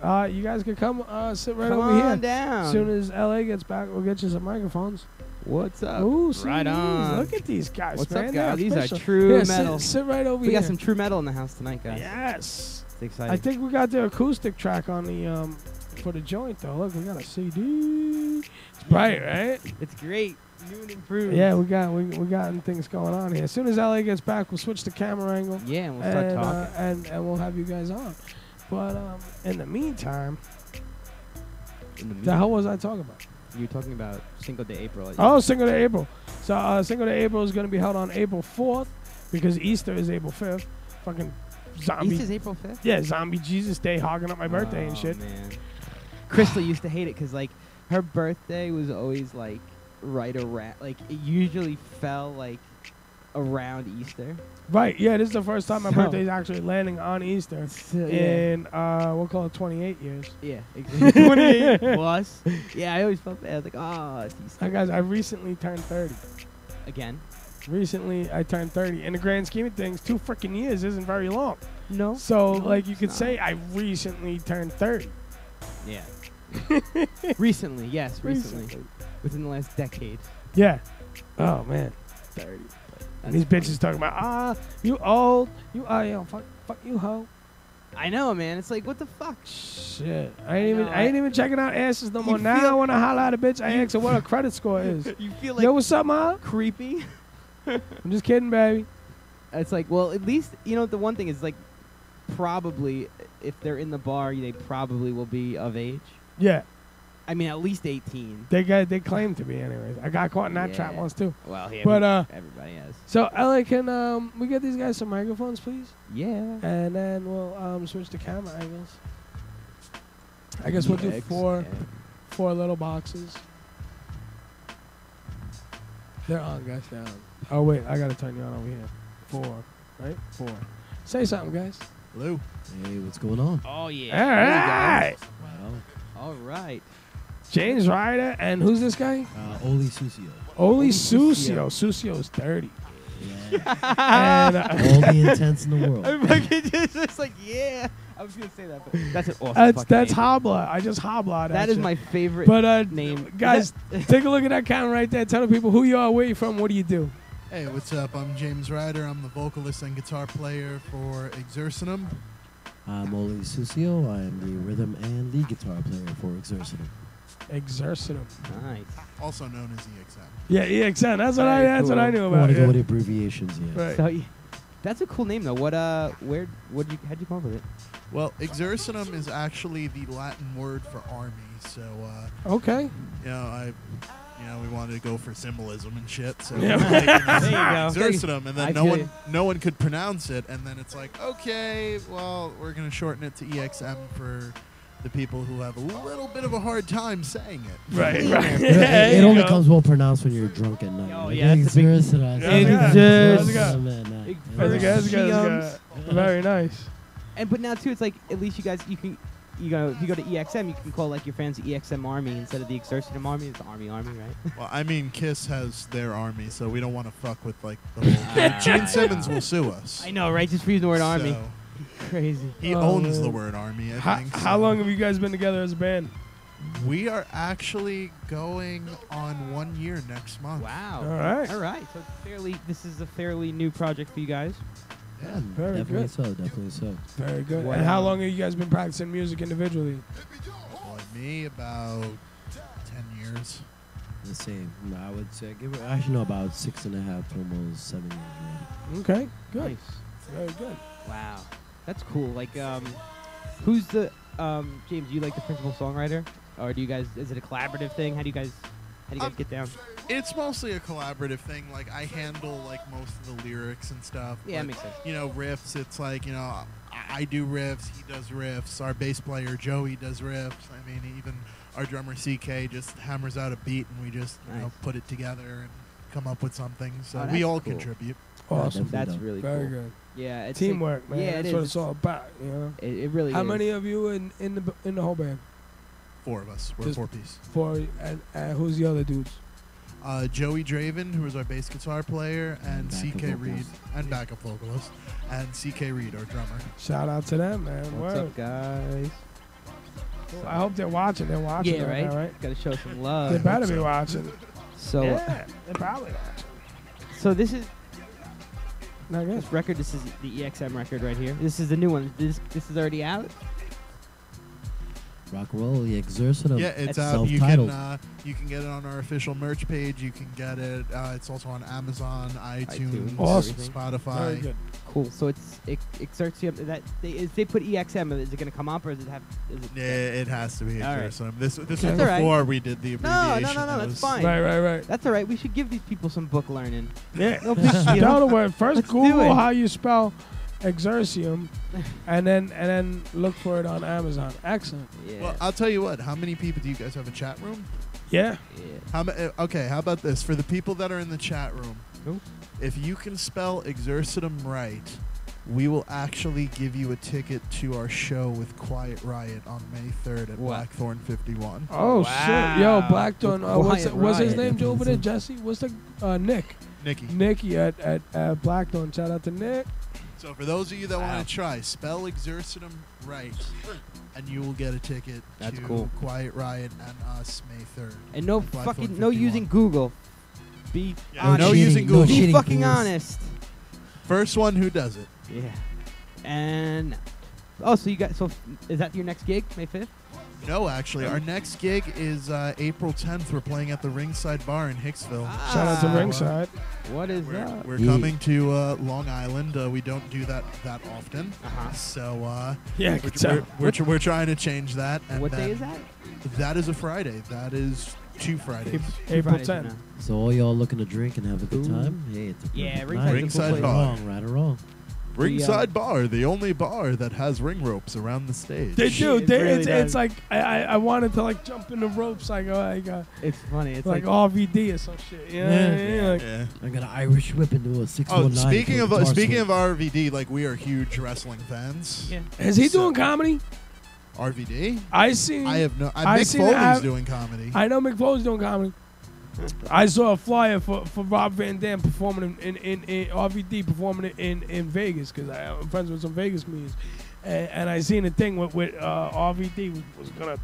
You guys can come sit right Come over here. on down. As soon as LA gets back, we'll get you some microphones. What's up? Ooh, right on. Look at these guys, What's man. up, They're guys? These official. are true metal. Sit right over we here. got some true metal in the house tonight, guys. Yes. It's exciting. I think we got the acoustic track on the for the joint though. Look, we got a CD. It's bright, right? It's great. New and improved. Yeah, we got things going on here. As soon as LA gets back, we'll switch the camera angle. Yeah, and we'll start talking. And we'll have you guys on. But in the meantime, the hell was I talking about? You were talking about Cinco de April. Oh, Cinco de April. So Cinco de April is going to be held on April 4th because Easter is April 5th. Fucking zombie. Easter's April 5th? Yeah, zombie Jesus Day hogging up my birthday and shit. Man. Crystal used to hate it because, like, her birthday was always, like, right around, like, it usually fell, like, around Easter. Right, yeah, this is the first time my birthday is actually landing on Easter in, we'll call it 28 years. Yeah, exactly. 28 plus. Yeah, I always felt bad. I was like, oh, it's Easter. Guys, I recently turned 30. Again? Recently, I turned 30. In the grand scheme of things, 2 freaking years isn't very long. No. So, like, you could say I recently turned 30. Yeah. Recently, yes, recently. Within the last decade. Yeah. Oh, man. 30. And these bitches talking about, you old. You, fuck you, hoe. I know, man. It's like, what the fuck? Shit. I ain't even checking out asses no more. Now I want to holler at a bitch. I ask her what her credit score is. You feel like, yo, what's up, ma? Creepy. I'm just kidding, baby. It's like, well, at least, you know, the one thing is, like, probably, if they're in the bar, they probably will be of age. Yeah. I mean, at least 18. They claim to be, anyways. I got caught in that trap once, too. Well, yeah, but, everybody has. So, LA, can we get these guys some microphones, please? Yeah. And then we'll switch to camera angles. I guess we'll do four little boxes. They're on, guys. They're on. Oh, wait. I got to turn you on over here. 4, right? 4. Say something, guys. Hello. Hey, what's going on? Oh, yeah. All right. All right. James Ryder, and who's this guy? Oli Sucio. Oli Sucio. Sucio's 30. And, All the intents in the world. It's just like, yeah. I was gonna say that, but that's an awesome. that's name. Hobla. I just Hobla. That is my favorite. But name, guys. Take a look at that camera right there. Tell the people who you are, where you from, what do you do. Hey, what's up? I'm James Ryder. I'm the vocalist and guitar player for Exercitum. I'm Oli Sucio. I am the rhythm and lead guitar player for Exercitum. Exercitum. Nice. Also known as EXM. Yeah, EXM. That's what Very I knew I about. want to Yeah. go with abbreviations, yeah. Right. So, that's a cool name though. How'd you come up with it? Well, Exercitum is actually the Latin word for army. So, Okay. we wanted to go for symbolism and shit. So, Yeah. There you go. Exercitum, and then I feel you. no one could pronounce it, and then it's like, okay, well, we're gonna shorten it to EXM for the people who have a little bit of a hard time saying it. Right. It only comes well pronounced when you're drunk at night. Oh, Like, yeah, that's a big- Exercitum. Exercitum. That's good. Very nice. But now too, it's like at least you guys if you go to EXM, you can call like your fans the EXM Army instead of the Exercitum Army. It's the Army, right? Well, I mean, Kiss has their army, so we don't want to fuck with like the whole. Gene Simmons will sue us. I know, right? Just for using the word Army. So Crazy. he owns the word army. I think. How long have you guys been together as a band? We are actually going on 1 year next month. Wow. All right. So this is a fairly new project for you guys. Yeah, Very definitely good. so, definitely so. Very good. Wow. And how long have you guys been practicing music individually? Well, me about 10 years. The same. No, I would say, actually, no, about 6.5 to almost 7 years already. Okay. Good. Nice. Very good. Wow. That's cool. Like, who's the James? You like the principal songwriter, or do you guys? Is it a collaborative thing? How do you guys get down? It's mostly a collaborative thing. Like, I handle like most of the lyrics and stuff. Yeah, but, makes sense. Riffs. It's like I do riffs. He does riffs. Our bass player Joey does riffs. I mean, even our drummer CK just hammers out a beat, and we just put it together and come up with something. So we all contribute. Awesome. That's really Very cool. good. Yeah, it's Teamwork, man. Yeah, That's what it's all about. You know. It really. How is. many of you in the whole band? 4 of us. We're Just 4-piece. 4. And who's the other dudes? Joey Draven, who is our bass guitar player, and backup CK vocals. Reed, and backup vocalist, and CK Reed, our drummer. Shout out to them, man. What's Word. up, guys? Well, I hope they're watching. They're watching. Yeah, right right. now, right? Got to show some love. They better be watching. So, Yeah, they're probably watching. so this is Not good. this record. This is the EXM record right here. This is the new one. This is already out. Rock and roll, the Exercitum. Yeah, it's That's out. self-titled. You can get it on our official merch page. You can get it. It's also on Amazon, iTunes, Awesome. Very Spotify. good. Cool. So it's Exercitum. That they put EXM. Is it going to come up or does it have? Is it Yeah, it has to be All right. Exercitum. This was That's all right. before we did the No, abbreviation. that's It was- fine. Right. That's all right. We should give these people some book learning. Yeah. No big deal. Spell the word. First Let's do Google it. how you spell Exercitum, and then look for it on Amazon. Excellent. Yeah. Well, I'll tell you what. How many people do you guys have a chat room? Yeah. yeah. Okay, how about this? For the people that are in the chat room, Cool. if you can spell Exercitum right, we will actually give you a ticket to our show with Quiet Riot on May 3rd at What? Blackthorn 51. Oh shit. Yo, Blackthorn. Quiet What's his Riot. name? Joe over there. Jesse. What's the Nick? Nicky at Blackthorn. Shout out to Nick. So for those of you that Wow. want to try, spell Exercitum right, and you will get a ticket That's to cool. Quiet Riot and us May 3rd. And no Blackthorn fucking no 51. using Google. Be Yeah, honest. no using no Google. Be cheating, fucking please. honest. First one who does it. Yeah. And so you got is that your next gig, May 5th? No, actually, our next gig is April 10th. We're playing at the Ringside Bar in Hicksville. Shout out to Ah. Ringside. What is We're, that? we're Yeah. coming to Long Island. We don't do that often. Uh-huh. So Yeah, I could tell. we're trying to change that. And What then day is that? That is a Friday. That is 2 Fridays. April Fridays from 10th. now. So all y'all looking to drink and have a good Ooh. time? Hey, it's a Yeah, perfect Ringside's night. a Ringside cool place. Bar. Wrong, right or wrong. Ringside Bar, the only bar that has ring ropes around the stage. They do. It They, really it's does. like I wanted to like jump in the ropes like It's funny. It's like like RVD or some shit. You know? Yeah. Like, Yeah. I got an Irish whip into a 619. Oh, speaking of guitar speaking swing. of RVD, like we are huge wrestling fans. yeah. Is he So- doing comedy? RVD? I seen. I have no. I Mick seen Foley's Av- doing comedy. I know McFlow's doing comedy. I saw a flyer for Rob Van Dam performing in RVD performing in Vegas because I'm friends with some Vegas comedians, and I seen a thing with RVD was gonna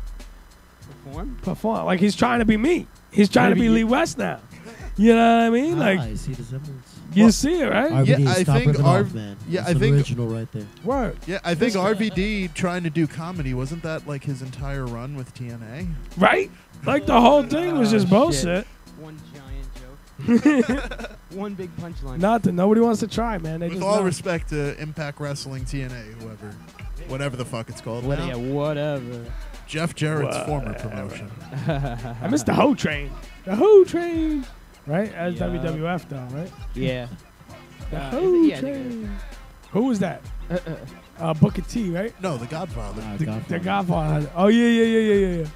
perform like he's trying to be me. He's trying to be Lee West now. You know what I mean? Like I see the semblance. You see it, right? RVD, yeah, I think man. Yeah, That's I think original right there. Word. Yeah, I think RVD trying to do comedy wasn't that like his entire run with TNA? Right? Like the whole thing was just bullshit. One giant joke. One big punchline. Nothing. Nobody wants to try, man. They With just all don't. respect to Impact Wrestling TNA, whatever the fuck it's called now. Yeah, whatever. Jeff Jarrett's former promotion. I missed the Ho Train. The Ho Train. Right? As WWF, though, right? Yeah. The Ho Train. Who was that? Booker T, right? No, the Godfather. The Godfather. Oh, yeah.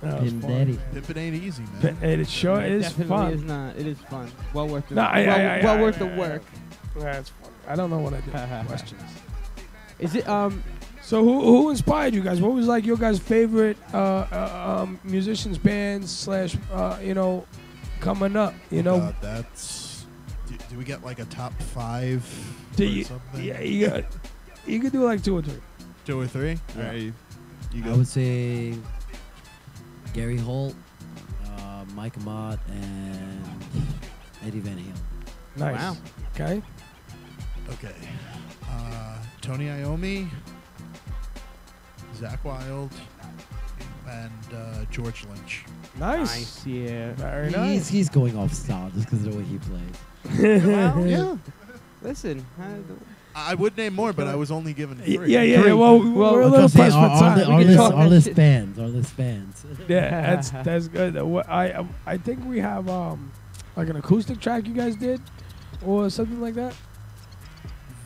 Pimp Daddy. Pimp it ain't easy, man. It sure is Definitely fun. is not. It is fun. Well worth the No, worth the work. That's fun. I don't know what I did. Questions. Is it So who inspired you guys? What was like your guys' favorite musicians, bands / coming up? You know, that's. Do we get like a top 5 do or you, something? yeah, you could do like 2 or 3. 2 or 3. Yeah. All right, you go. I would say Gary Holt, Mike Mott, and Eddie Van Halen. Nice. Wow. Okay. Okay. Tony Iommi, Zach Wilde, and George Lynch. Nice. Yeah. Very nice. He's going off style just because of the way he plays. Well, Yeah. Listen. I would name more, but I was only given 3. Yeah. Well, we're a I'm little just saying, pressed for time. our list bands. Yeah, that's good. I think we have like an acoustic track you guys did, or something like that.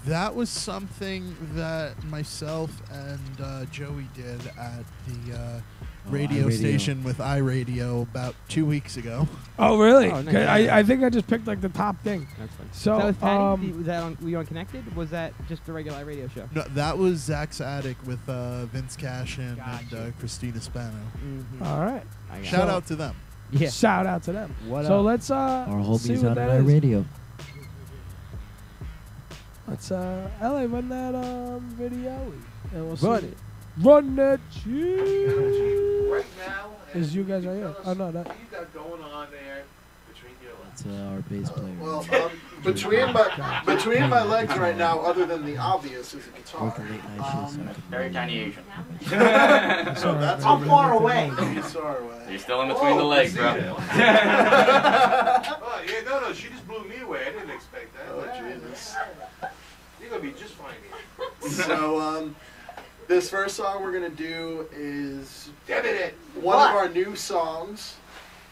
That was something that myself and Joey did at the radio station with iRadio about 2 weeks ago. Oh, really? Oh, nice. 'Cause I think I just picked like the top thing. That's fun. So, that was Patty? Was that on? Were you on Connected? Was that just a regular radio show? No, that was Zach's Attic with Vince Cashin Gotcha. and Christina Spano. Mm-hmm. All right. Shout out to them. Yeah. Shout out to them. What So up? let's Our see homies what out that on is. iRadio. Let's LA run that video and we'll Run see. it. Run that shit. Right now, Is you guys right here? Oh no, that. what you got going on there between your legs? It's our bass player. Well, between my legs right now, other than the obvious, is a guitar. Working late night shifts. Very tiny Asian. Sorry, That's I'm far away. Far away. You're still in between the legs, bro. Oh, yeah, no, she just blew me away. I didn't expect that. Oh, Jesus. You're going to be just fine here. So, this first song we're going to do is one of our new songs.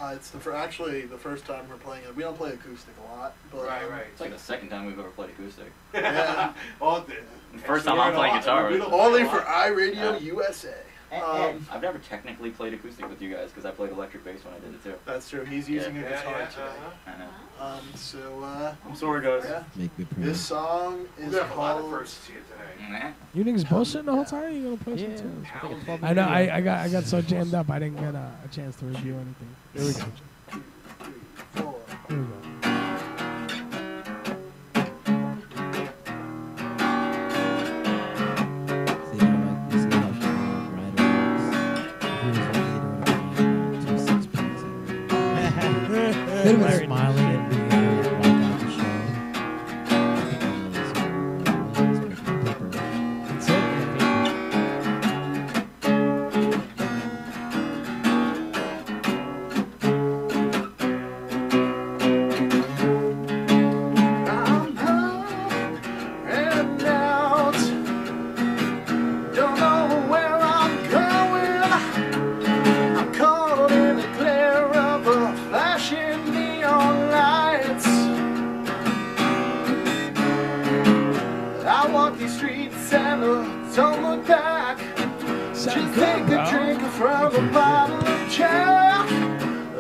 It's actually the first time we're playing it. We don't play acoustic a lot. But, Right. It's like the second time we've ever played acoustic. Yeah. First time I'm playing guitar. Only for iRadio USA. I've never technically played acoustic with you guys because I played electric bass when I did it too. That's true. He's using a guitar today. I know. So, I'm sorry, guys. yeah. Make me proud. This song is called... Nah. You niggas bullshitting the whole time? You gonna play Yeah. some It's like a 12 I know. minute I got so jammed up. I didn't get a chance to review anything. Here we go. 2, 3, 4. Here we go. They were smiling at me walk out the show. That's it. I'm heading out. Don't know where I'm going. I'm caught in the glare of a flashing neon lights. I walk these streets and don't look back. Just take a drink from a bottle of Jack.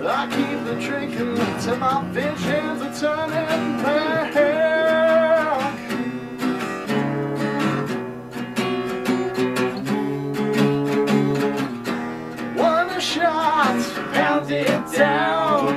I keep the drinking till my visions are turning back. One shot, pound it down.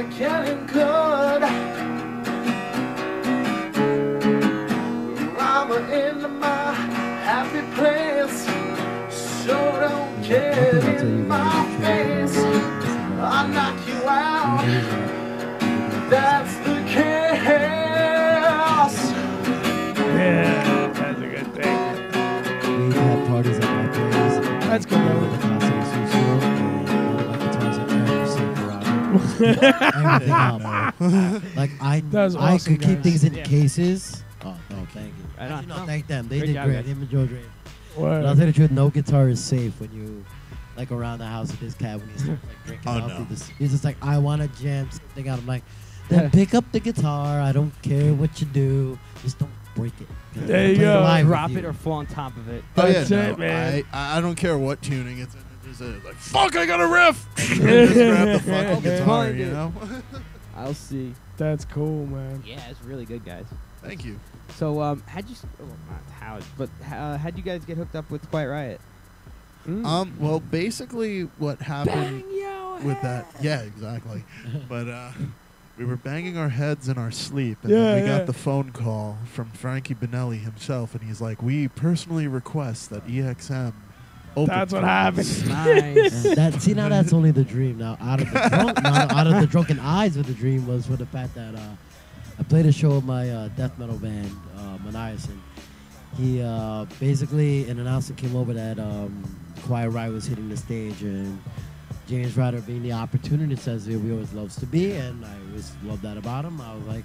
we're getting good. I'm in my happy place, so don't get in my face. I'll knock you out. That's the chaos. Yeah, that's a good thing. We had parties at my place. That's good. Everything out, man. Like I awesome, could keep guys. things in cases. Oh no, thank you. I don't No, know. thank them. They Great did job, great. guys. Him and Joe Dre. Word. But I'll tell you the truth, no guitar is safe when you like around the house with this cat when he's like drinking Oh, up. no. He's just like, I want to jam something out. I'm like, then pick up the guitar. I don't care what you do. Just don't break it. There you Play go. live with Drop you. it or fall on top of it. Oh, yeah, That's no, it, man. I don't care what tuning it's in. It's just like, fuck, I got a riff. Just grab the fucking guitar, Find you it. know? I'll see. That's cool, man. Yeah, it's really good, guys. Thank you. So, how'd you? Well, not how, but how'd you guys get hooked up with Quiet Riot? Well, basically what happened with that, yeah, exactly. But we were banging our heads in our sleep, and then we got the phone call from Frankie Benelli himself, and he's like, we personally request that EXM open. That's what for happened. us." Nice. And see, now that's only the dream. Now, out of the drunken eyes of the dream was for the fact that I played a show with my death metal band, Maniasin. He basically, an announcer came over that Quiet Riot was hitting the stage, and James Ryder, being the opportunity says he always loves to be, and I always love that about him. I was like,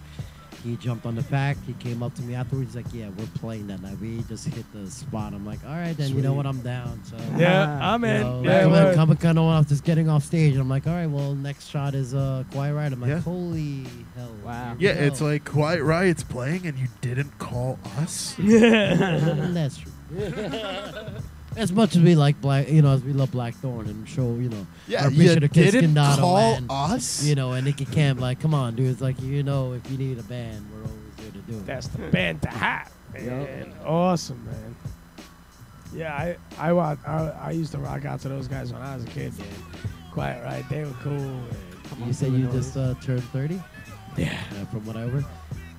he jumped on the fact. He came up to me afterwards. He's like, yeah, we're playing that night. We just hit the spot. I'm like, all right, then, you know what? I'm down. So Yeah, I'm you in. know, Yeah, like, word. come kind of off just getting off stage. And I'm like, all right, well, next shot is Quiet Riot. I'm like, Yeah. holy hell. Wow. Yeah, hell. it's like Quiet Riot's playing, and you didn't call us? That's true. As much as we like Black, as we love Blackthorn and show, Yeah, our you appreciative Kid didn't Skindato call and, us? and Nicky Camp, like, come on, dude. It's like, if you need a band, we're always here to do it. That's the band to have, man. Awesome, man. Yeah, I used to rock out to those guys when I was a kid, man. Quiet Riot, they were cool. You said you just turned 30? Yeah. From what I heard.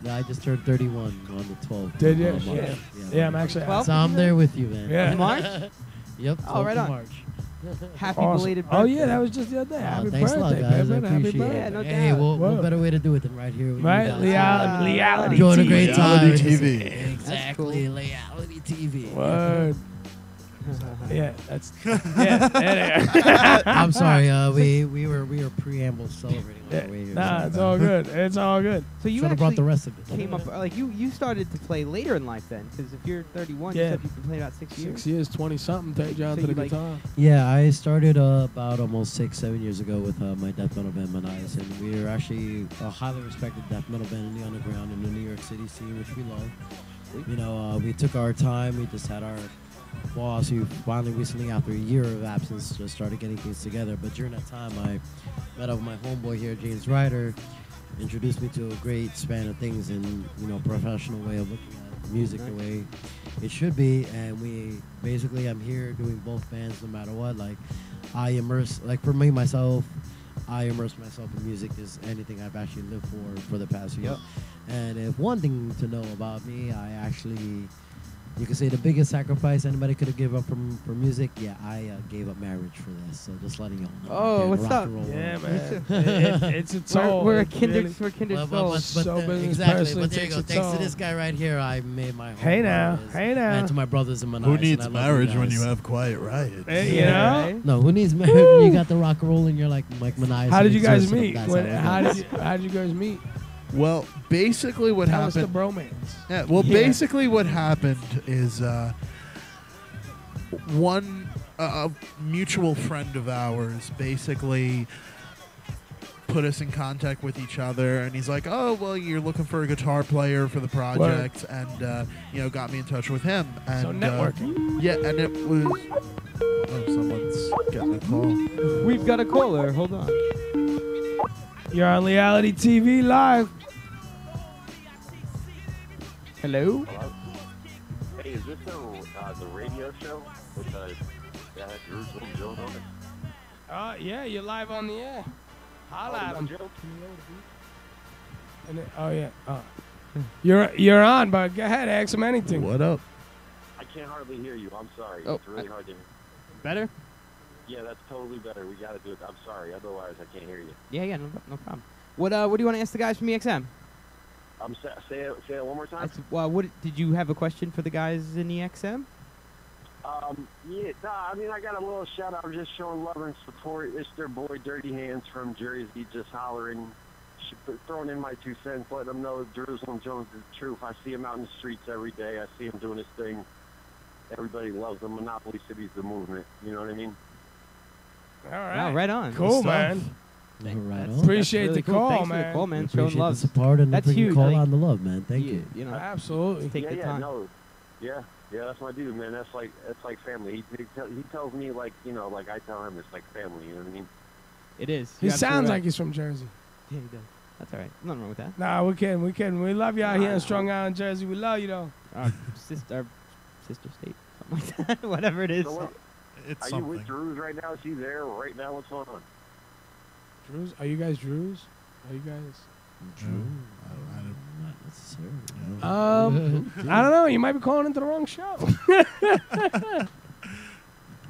No, I just turned 31 on the 12th. Did you? of March. Yeah, I'm actually. So I'm there with you, man. Yeah. March? Yep. Oh, right 12th of on. March. Happy Awesome. belated birthday. Oh yeah, that was just the other day. Happy Thanks a lot, birthday, guys. I baby. Happy appreciate birthday. it. Yeah, no Hey, doubt. what better way to do it than right here with Right, you guys? Leigh-Ality Enjoying a TV. great time. Leigh-Ality TV. Exactly, Leigh-Ality TV. Word. Yeah, that's yeah. There. I'm sorry. We were preamble celebrating on our way here. Nah, Sorry it's about all it. good. It's all good. So you Should have actually brought the rest of it. came up like you started to play later in life then, because if you're 31, you Yeah. said you've been playing about 6 years. 6 years, 20-something. Take you on So to the you, like- guitar. Yeah, I started about almost 6-7 years ago with my death metal band Manias, and we are actually a highly respected death metal band in the underground in the New York City scene, which we love. We took our time. We just had our boss, who finally recently, after a year of absence, just started getting things together. But during that time, I met up with my homeboy here, James Ryder, introduced me to a great span of things and professional way of looking at music the way it should be. And I'm here doing both bands no matter what. Like for me myself, I immerse myself in music as anything I've actually lived for the past year. And if one thing to know about me, I actually, you could say the biggest sacrifice anybody could have given up for music. Yeah, I gave up marriage for this. So just letting y'all know. Oh, Yeah, what's rock up? and roll Yeah, world. man. It's a toll. We're It kindred, really- we're kindred But souls. So business exactly. personally But there you takes go. a Thanks to toll. this guy right here, I made my home. Hey now, brothers hey now. And to my brothers in Manias. Who and needs I love marriage when guys. you have Quiet Riot? Hey, you Yeah, know? right? No, who needs marriage when you got the rock and roll and you're like Manias? How did you guys Exercitum? meet? That's When- how it goes. how did you guys meet? Well, basically what Tell us the happened... bromance. Yeah, well, Yeah. basically what happened is a mutual friend of ours basically put us in contact with each other, and he's like, oh, well, you're looking for a guitar player for the project, and got me in touch with him. And, So networking. yeah, and it was... Oh, someone's getting a call. We've got a caller. Hold on. You're on Leigh-Ality TV live. Hello? Hey, is this the radio show with Jerusalem Jones on it? Yeah, you're live on the air. Holla at him. Joe? Oh yeah. You're on, but go ahead, ask him anything. What up? I can't hardly hear you. I'm sorry. Oh, It's really hard to hear. Better? Yeah, that's totally better. We got to do it. I'm sorry. Otherwise, I can't hear you. Yeah, no problem. What do you want to ask the guys from EXM? Say it one more time. What did you have a question for the guys in EXM? Yeah, I mean, I got a little shout out. I'm just showing love and support. It's their boy Dirty Hands from Jersey, just hollering, throwing in my 2 cents, letting them know Jerusalem Jones is the truth. I see him out in the streets every day. I see him doing his thing. Everybody loves him. Monopoly City's the movement. You know what I mean? All right. Wow, right on. Cool, man. Right on. Appreciate really the cool. call, Thanks man. for the call, man. Appreciate Showing love. the support and That's the huge. call Like, on the love, man. Thank you. You know, Absolutely. take the time. Yeah, that's my dude, man. That's like family. He tells me like I tell him it's like family. You know what I mean? It is. He You're sounds absolutely like right. he's from Jersey. Yeah, he does. That's all right. Nothing wrong with that. Nah, we're kidding. We love you out here in Strong Island, Jersey. We love you, though. Our sister state, something like that. Whatever it is. So what, It's are something. you with Drews right now? Is he there right now? What's going on? Drews? Are you guys Drews? Are you guys? Not necessarily. I don't know. You might be calling into the wrong show.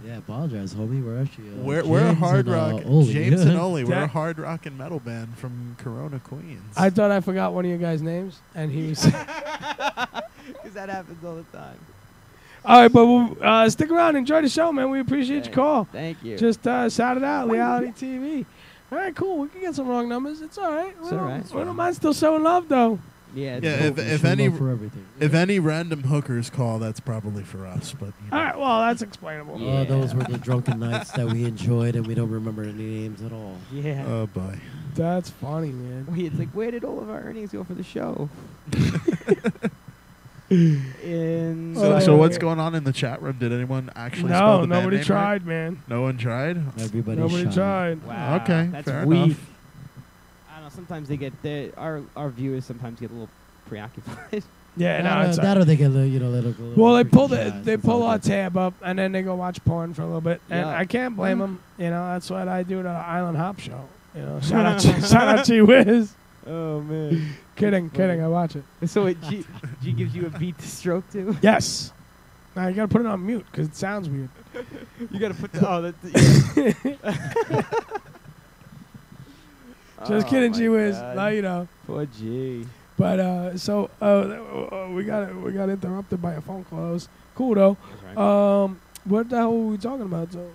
Yeah, apologize, homie. We're actually We're a James hard and, rock. Oli. James and Oli. We're a That- hard rock and metal band from Corona, Queens. I thought I forgot one of your guys' names, and he was. Because that happens all the time. All right, but we'll stick around. Enjoy the show, man. We appreciate your call. Thank you. Just shout it out, Leigh-Ality TV. All right, cool. We can get some wrong numbers. It's all right. It's all right. We don't mind still showing love, though. Yeah. Yeah, if Show any love for everything. if any random hookers call, that's probably for us. But All right, well, that's explainable. Yeah. Those were the drunken nights that we enjoyed, and we don't remember any names at all. Yeah. oh boy. That's funny, man. It's like, where did all of our earnings go for the show? So what's going on in the chat room? Did anyone actually spell No, the band nobody name tried, right? man. No one tried. Everybody Nobody shy. tried. Wow. Okay, That's fair weak. enough. I don't know. Sometimes they get our viewers sometimes get a little preoccupied. Yeah, no, it's that or they get little. well, they pull freaking shy. they It's pull all our good. tab up, and then they go watch porn for a little bit, and Yeah. I can't blame them. You know, that's what I do at the Island Hop Show. You know, shout out G Wiz. Oh man. Kidding. I watch it. So G gives you a beat to stroke to. Yes. Now you gotta put it on mute because it sounds weird. You gotta put the Just kidding, my G Wiz. God. Now you know. Poor G. But we got interrupted by a phone call. It was cool though. That's right. What the hell were we talking about? So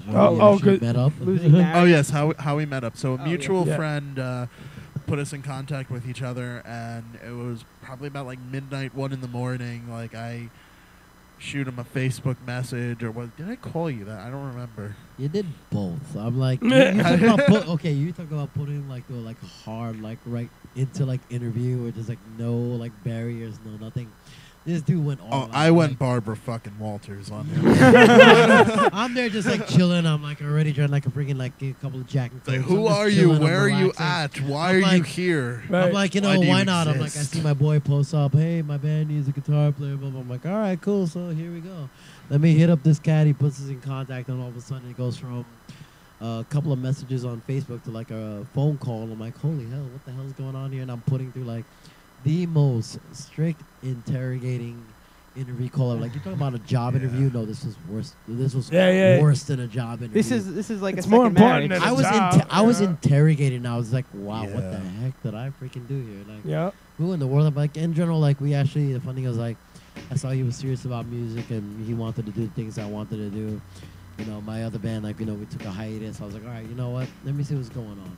We good. met up. Losing marriage. Oh yes, how we met up. So a mutual yeah. friend put us in contact with each other, and it was probably about like midnight, 1 in the morning. Like I shoot him a Facebook message, or what? Did I call you that? I don't remember. You did both. I'm like, you talk about you talk about putting like a hard right into like interview, where there's like no like barriers, no nothing. This dude went all out. I went Barbara fucking Walters on him. I'm there just like chilling. I'm like already trying like a freaking like a couple of Jack and Like, Cokes. who I'm just are you? chilling, I'm Where are you relaxing. at? Why I'm are you like- here? Right. I'm like, Why do you why not? I'm like, I exist? see my boy post up, hey, my band needs a guitar player, blah, blah. I'm like, all right, cool, so here we go. Let me hit up this cat. He puts us in contact, and all of a sudden it goes from a couple of messages on Facebook to like a phone call. I'm like, holy hell, what the hell is going on here? And I'm putting through like the most strict interrogating interview call. Like, you're talking about a job interview? No, this was worse. This was worse than a job interview. This is like It's a more second important marriage. than I was job, I was yeah. interrogating. I was like, wow, what the Yeah. heck did I freaking do here? Like, Yeah. who in the world? I'm like, in general, like, we actually, the funny thing was, like, I saw he was serious about music, and he wanted to do the things I wanted to do. You know, my other band, like, you know, we took a hiatus. I was like, all right, you know what? Let me see what's going on.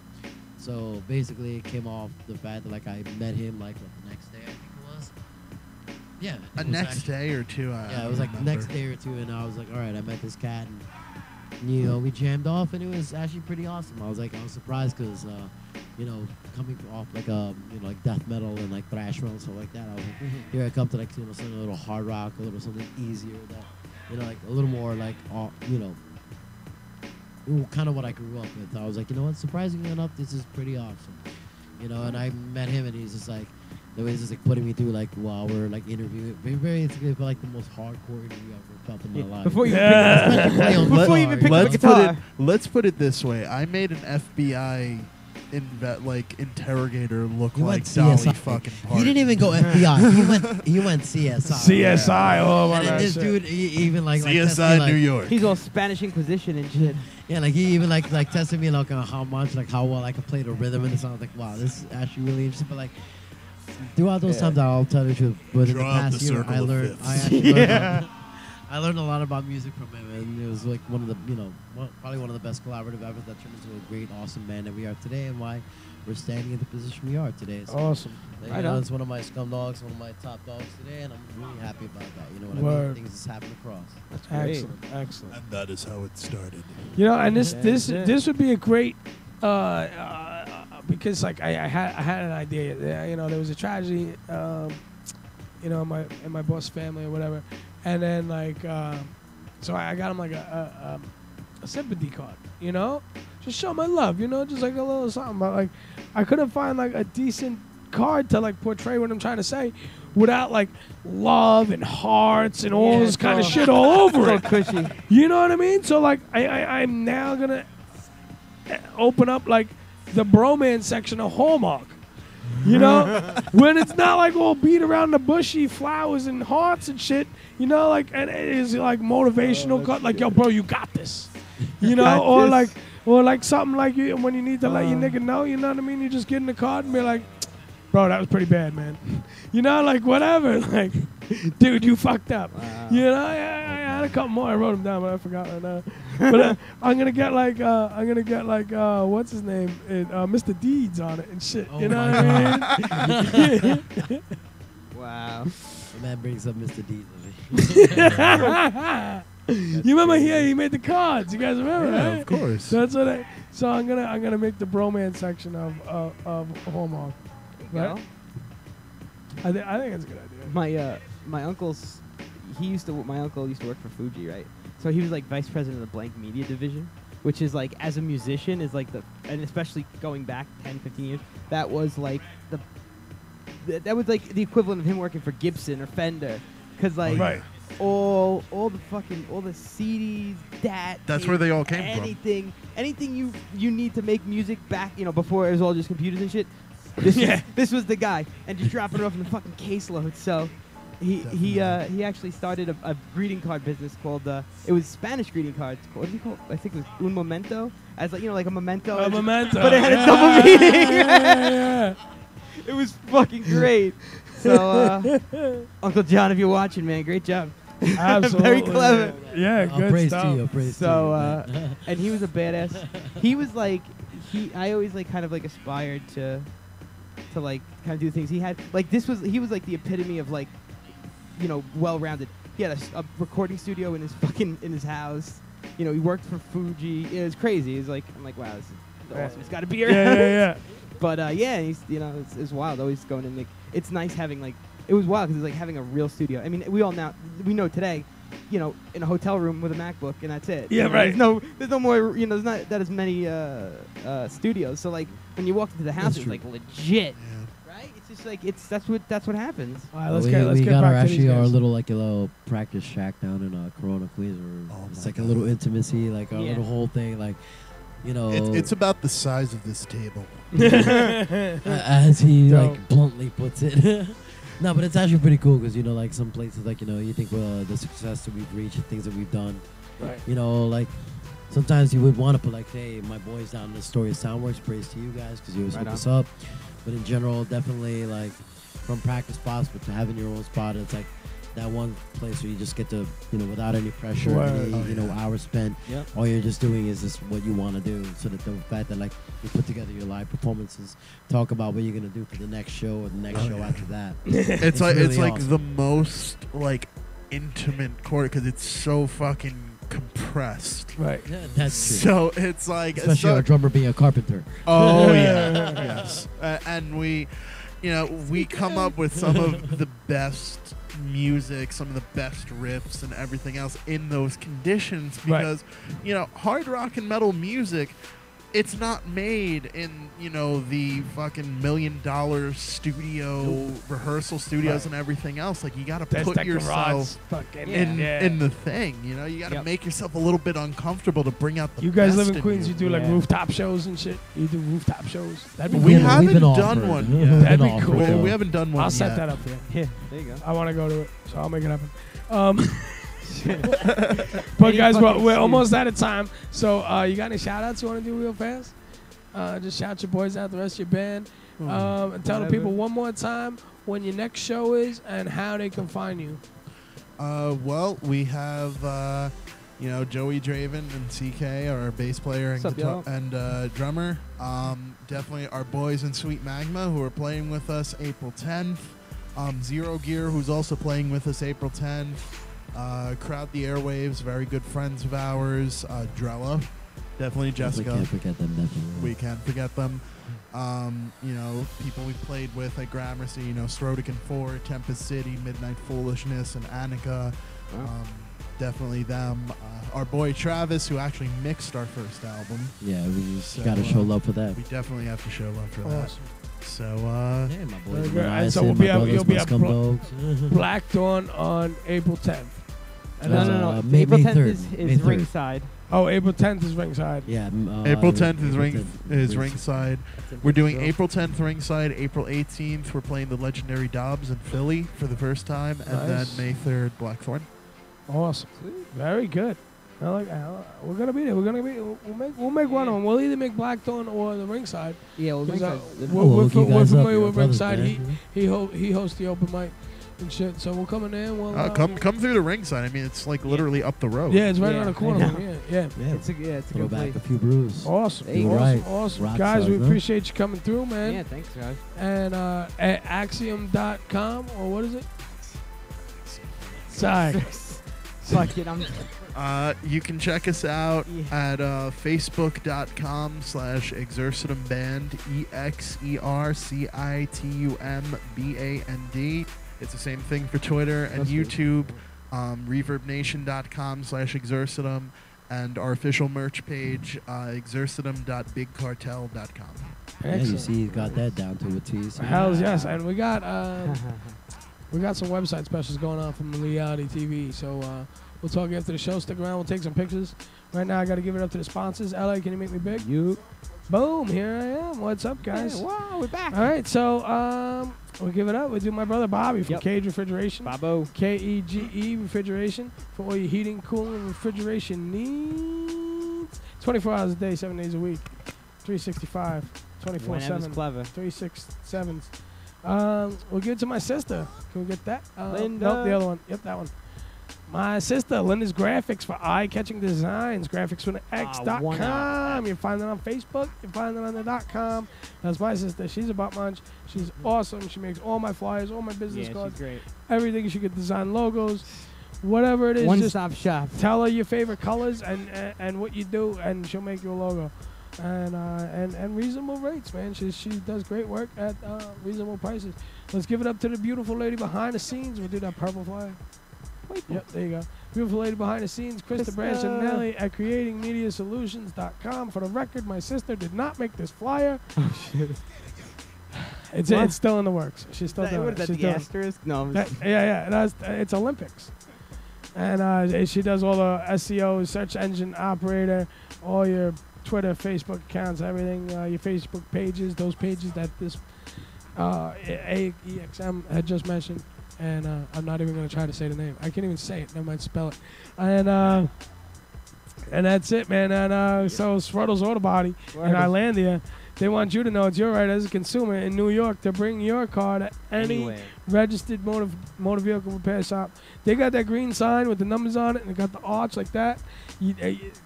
So basically, it came off the fact that, like, I met him, like, the next day, I think it was. Yeah. A next day or two. Yeah, it was like the next day or two, and I was like, all right, I met this cat, and, you know, we jammed off, and it was actually pretty awesome. I was surprised because, you know, coming off like like death metal and like thrash metal and stuff like that, I was like, here I come to like, you know, something a little hard rock, a little something easier that, you know, like a little more like, you know, kind of what I grew up with. I was like, you know what, surprisingly enough, this is pretty awesome. You know, and I met him, and he's just like, The way he's just like putting me through like while we're like interviewing. It's like the most hardcore interview I've ever felt in my life. Before you even pick up the guitar. Let's put it this way. I made an FBI interrogator look like Dolly fucking Parton. He didn't even go FBI. He went CSI. CSI. Oh my god. This dude even like CSI like, New York. He's all Spanish Inquisition and shit. Yeah, like he even like tested me like how much like how well I could play the rhythm in the song. I was like, wow, this is actually really interesting. But like throughout those times, I'll tell you the truth. But in the past year, I learned a lot about music from him, and it was like one of the, probably one of the best collaborative efforts that turned into a great, awesome band that we are today, and why we're standing in the position we are today. So, awesome. It's one of my scum dogs, one of my top dogs today, and I'm really happy about that. You know what I mean? Things just happen across. That's great. Excellent. And that is how it started. And this would be a great, because like I had an idea. There was a tragedy, in my boss' family or whatever. And then, so I got him, like, a sympathy card, Just show my love, just, like, a little something. But, like, I couldn't find, like, a decent card to, like, portray what I'm trying to say without, like, love and hearts and all this kind of shit all over it. Cushy. You know what I mean? So, like, I'm now going to open up, like, the bromance section of Hallmark. When it's not like all beat around the bushy flowers and hearts and shit, and it is like motivational cut, like, yo, bro, you got this, or like something like you when you need to let your nigga know, you know what I mean? You just get in the card and be like, bro, that was pretty bad, man. Like whatever, like, dude, you fucked up. Wow. I had a couple more. I wrote them down, but I forgot right now. But I'm gonna get like what's his name, Mr. Deeds on it and shit. You know what I mean? Wow. The man brings up Mr. Deeds. You remember he made the cards? You guys remember? Yeah, right? of course. That's what So I'm gonna make the bromance section of Hallmark. Right? I think it's a good idea. My uncle used to work for Fuji, right? So he was like vice president of the Blank Media Division, which is like, as a musician, is like and especially going back 10, 15 years, that was like the equivalent of him working for Gibson or Fender, because like all the CDs, that's where they all came from. Anything you need to make music back, before it was all just computers and shit. This was the guy, and just dropping it off in the fucking caseload. So he actually started a greeting card business called it was Spanish greeting cards. What did he call it? I think it was Un Momento, as like like a memento. A memento, but it had a double meaning. Yeah. It was fucking great. So Uncle John, if you're watching, man, great job. Absolutely. Very clever. Yeah, good praise stuff. To you, praise so to you, and he was a badass. He was like I always like kind of like aspired to like kind of do things. He had like he was like the epitome of like, well-rounded. He had a recording studio in his house. He worked for Fuji. It was crazy. He's like, I'm like, wow, this is awesome. He's got to be here. Yeah. But he's it's wild. Always going in. Like, it's nice having like, it was wild because it's like having a real studio. I mean, we know today, in a hotel room with a MacBook and that's it. Yeah, right. There's no more. There's not that as many studios. So like when you walk into the house, it's like legit. Yeah. Right? It's just like that's what happens. All right, let's get back to these our guys. little like a little practice shack down in Corona, Queens. It's like a little intimacy, like a little whole thing, like. It's about the size of this table. As he like bluntly puts it. No, but it's actually pretty cool because like some places like you think the success that we've reached, things that we've done. Right. Like sometimes you would want to put like, hey, my boys down in the Story of Soundworks, praise to you guys because you always hook us up. But in general, definitely like from practice spots, but to having your own spot, it's like that one place where you just get to, without any pressure, any, hours spent. Yep. All you're just doing is just what you want to do. So that the fact that like you put together your live performances, talk about what you're gonna do for the next show or the next show after that. It's like awesome. The most like intimate chord because it's so fucking compressed. Right. Yeah, that's true. So it's like, especially our drummer being a carpenter. Oh yeah. Yes. And we come up with some of the best music, some of the best riffs and everything else in those conditions because hard rock and metal music it's not made in, you know, the fucking $1 million studio, rehearsal studios and everything else. Like, you got to put yourself in the thing, you know? You got to make yourself a little bit uncomfortable to bring out the You guys live best in Queens, you do like rooftop shows and shit? You do rooftop shows? That'd be we cool. haven't done one yet. That'd be cool. We haven't done one I'll yet. set that up for you. Yeah, there you go. I want to go to it, so I'll make it happen. But guys, we're almost out of time. So you got any shout-outs you want to do real fast? Just shout your boys out, the rest of your band. And tell the people one more time when your next show is and how they can find you. Well, we have, you know, Joey Draven and CK, our bass player and drummer. Definitely our boys in Sweet Magma who are playing with us April 10th. Zero Gear, who's also playing with us April 10th. Crowd the Airwaves, very good friends of ours. Drella, definitely Jessica. We can't forget them, definitely. We can't forget them. You know, people we've played with at Gramercy, you know, Strodican 4, Tempest City, Midnight Foolishness, and Annika. Definitely them. Our boy Travis, who actually mixed our first album. Yeah, we gotta show love for that. We definitely have to show love for that. So, yeah, my boys. And so you'll be at Black Dawn on April 10th. No. April 10th is ringside. Oh, April 10th is ringside. Yeah. April 10th is ringside. We're doing April 10th ringside. April 18th, we're playing the legendary Dobbs in Philly for the first time. And then May 3rd, Blackthorn. Awesome. Very good. We're gonna be there. We'll make one of them. We'll either make Blackthorn or the ringside. Yeah, we're familiar with ringside. He hosts the open mic and shit. So we'll come in there. And we'll come through the ringside. I mean, it's like literally up the road. Yeah, it's right around the corner. Yeah. It's a good throw back place. a few brews. Awesome. Rock Guys, stars, we appreciate you coming through, man. Yeah, thanks, guys. And at Axiom.com, or what is it? Sorry. Fuck it, you can check us out at facebook.com/Exercitum Band, EXERCITUMBAND. It's the same thing for Twitter and YouTube. ReverbNation.com/Exercitum, and our official merch page, exercitum.bigcartel.com. Yeah, you see, you got that down to a T. So Hells yes, and we got some website specials going on from Leigh-Ality TV. So we'll talk after the show. Stick around. We'll take some pictures. Right now, I got to give it up to the sponsors. LA, can you make me big? Boom. Here I am. What's up, guys? Hey, wow, we're back. All right. So we'll give it up. We'll do my brother Bobby from Cage Refrigeration. Bobbo. KEGE Refrigeration for all your heating, cooling, refrigeration needs. 24 hours a day, 7 days a week. 365. 24/7. Clever. 367. We'll give it to my sister. Can we get that? Linda. Nope, the other one. Yep, that one. My sister, Linda's Graphics for eye-catching designs. Graphics with an X.com. You find it on Facebook. You find it on the .com. That's my sister. She's about munch. She's awesome. She makes all my flyers, all my business cards. She's great. Everything. She could design logos. Whatever it is. One-stop shop. Tell her your favorite colors and what you do, and she'll make you a logo. And reasonable rates, man. She does great work at reasonable prices. Let's give it up to the beautiful lady behind the scenes. We'll do that purple flyer. Yep, there you go. Beautiful lady behind the scenes, Krista Branch and Nelly at creatingmediasolutions.com. For the record, my sister did not make this flyer. Oh, shit. It's still in the works. She's still doing it. What is that, the asterisk? No. It's Olympics. And she does all the SEO, search engine operator, all your Twitter, Facebook accounts, everything, your Facebook pages, those pages that this AEXM had just mentioned. And I'm not even going to try to say the name. I can't even say it. Never mind, spell it. And that's it, man. And so Sruddle's Auto Body in Islandia, they want you to know it's your right as a consumer in New York to bring your car to any registered motor vehicle repair shop. They got that green sign with the numbers on it, and they got the arch like that.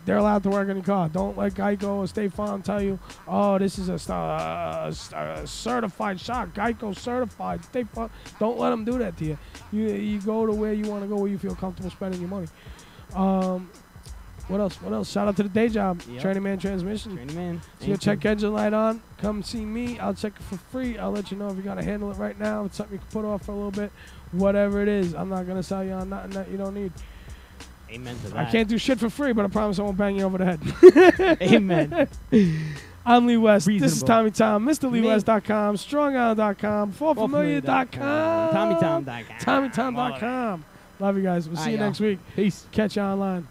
They're allowed to work on your car. Don't let Geico or State Farm tell you, oh, this is a certified shop, Geico certified. State Farm. Don't let them do that to you. You go to where you want to go, where you feel comfortable spending your money. What else? Shout out to the day job. Yep. Training Man Transmission. Training Man. So you check engine light on. Come see me. I'll check it for free. I'll let you know if you got to handle it right now. It's something you can put off for a little bit. Whatever it is. I'm not going to sell you on nothing that you don't need. Amen to that. I can't do shit for free, but I promise I won't bang you over the head. Amen. I'm Lee West. Reasonable. This is Tommy Tom, MrLeeWest.com, StrongIsland.com, FallFamiliar.com, TommyTom.com. TommyTom.com. Love you guys. We'll see you next week. Peace. Catch you online.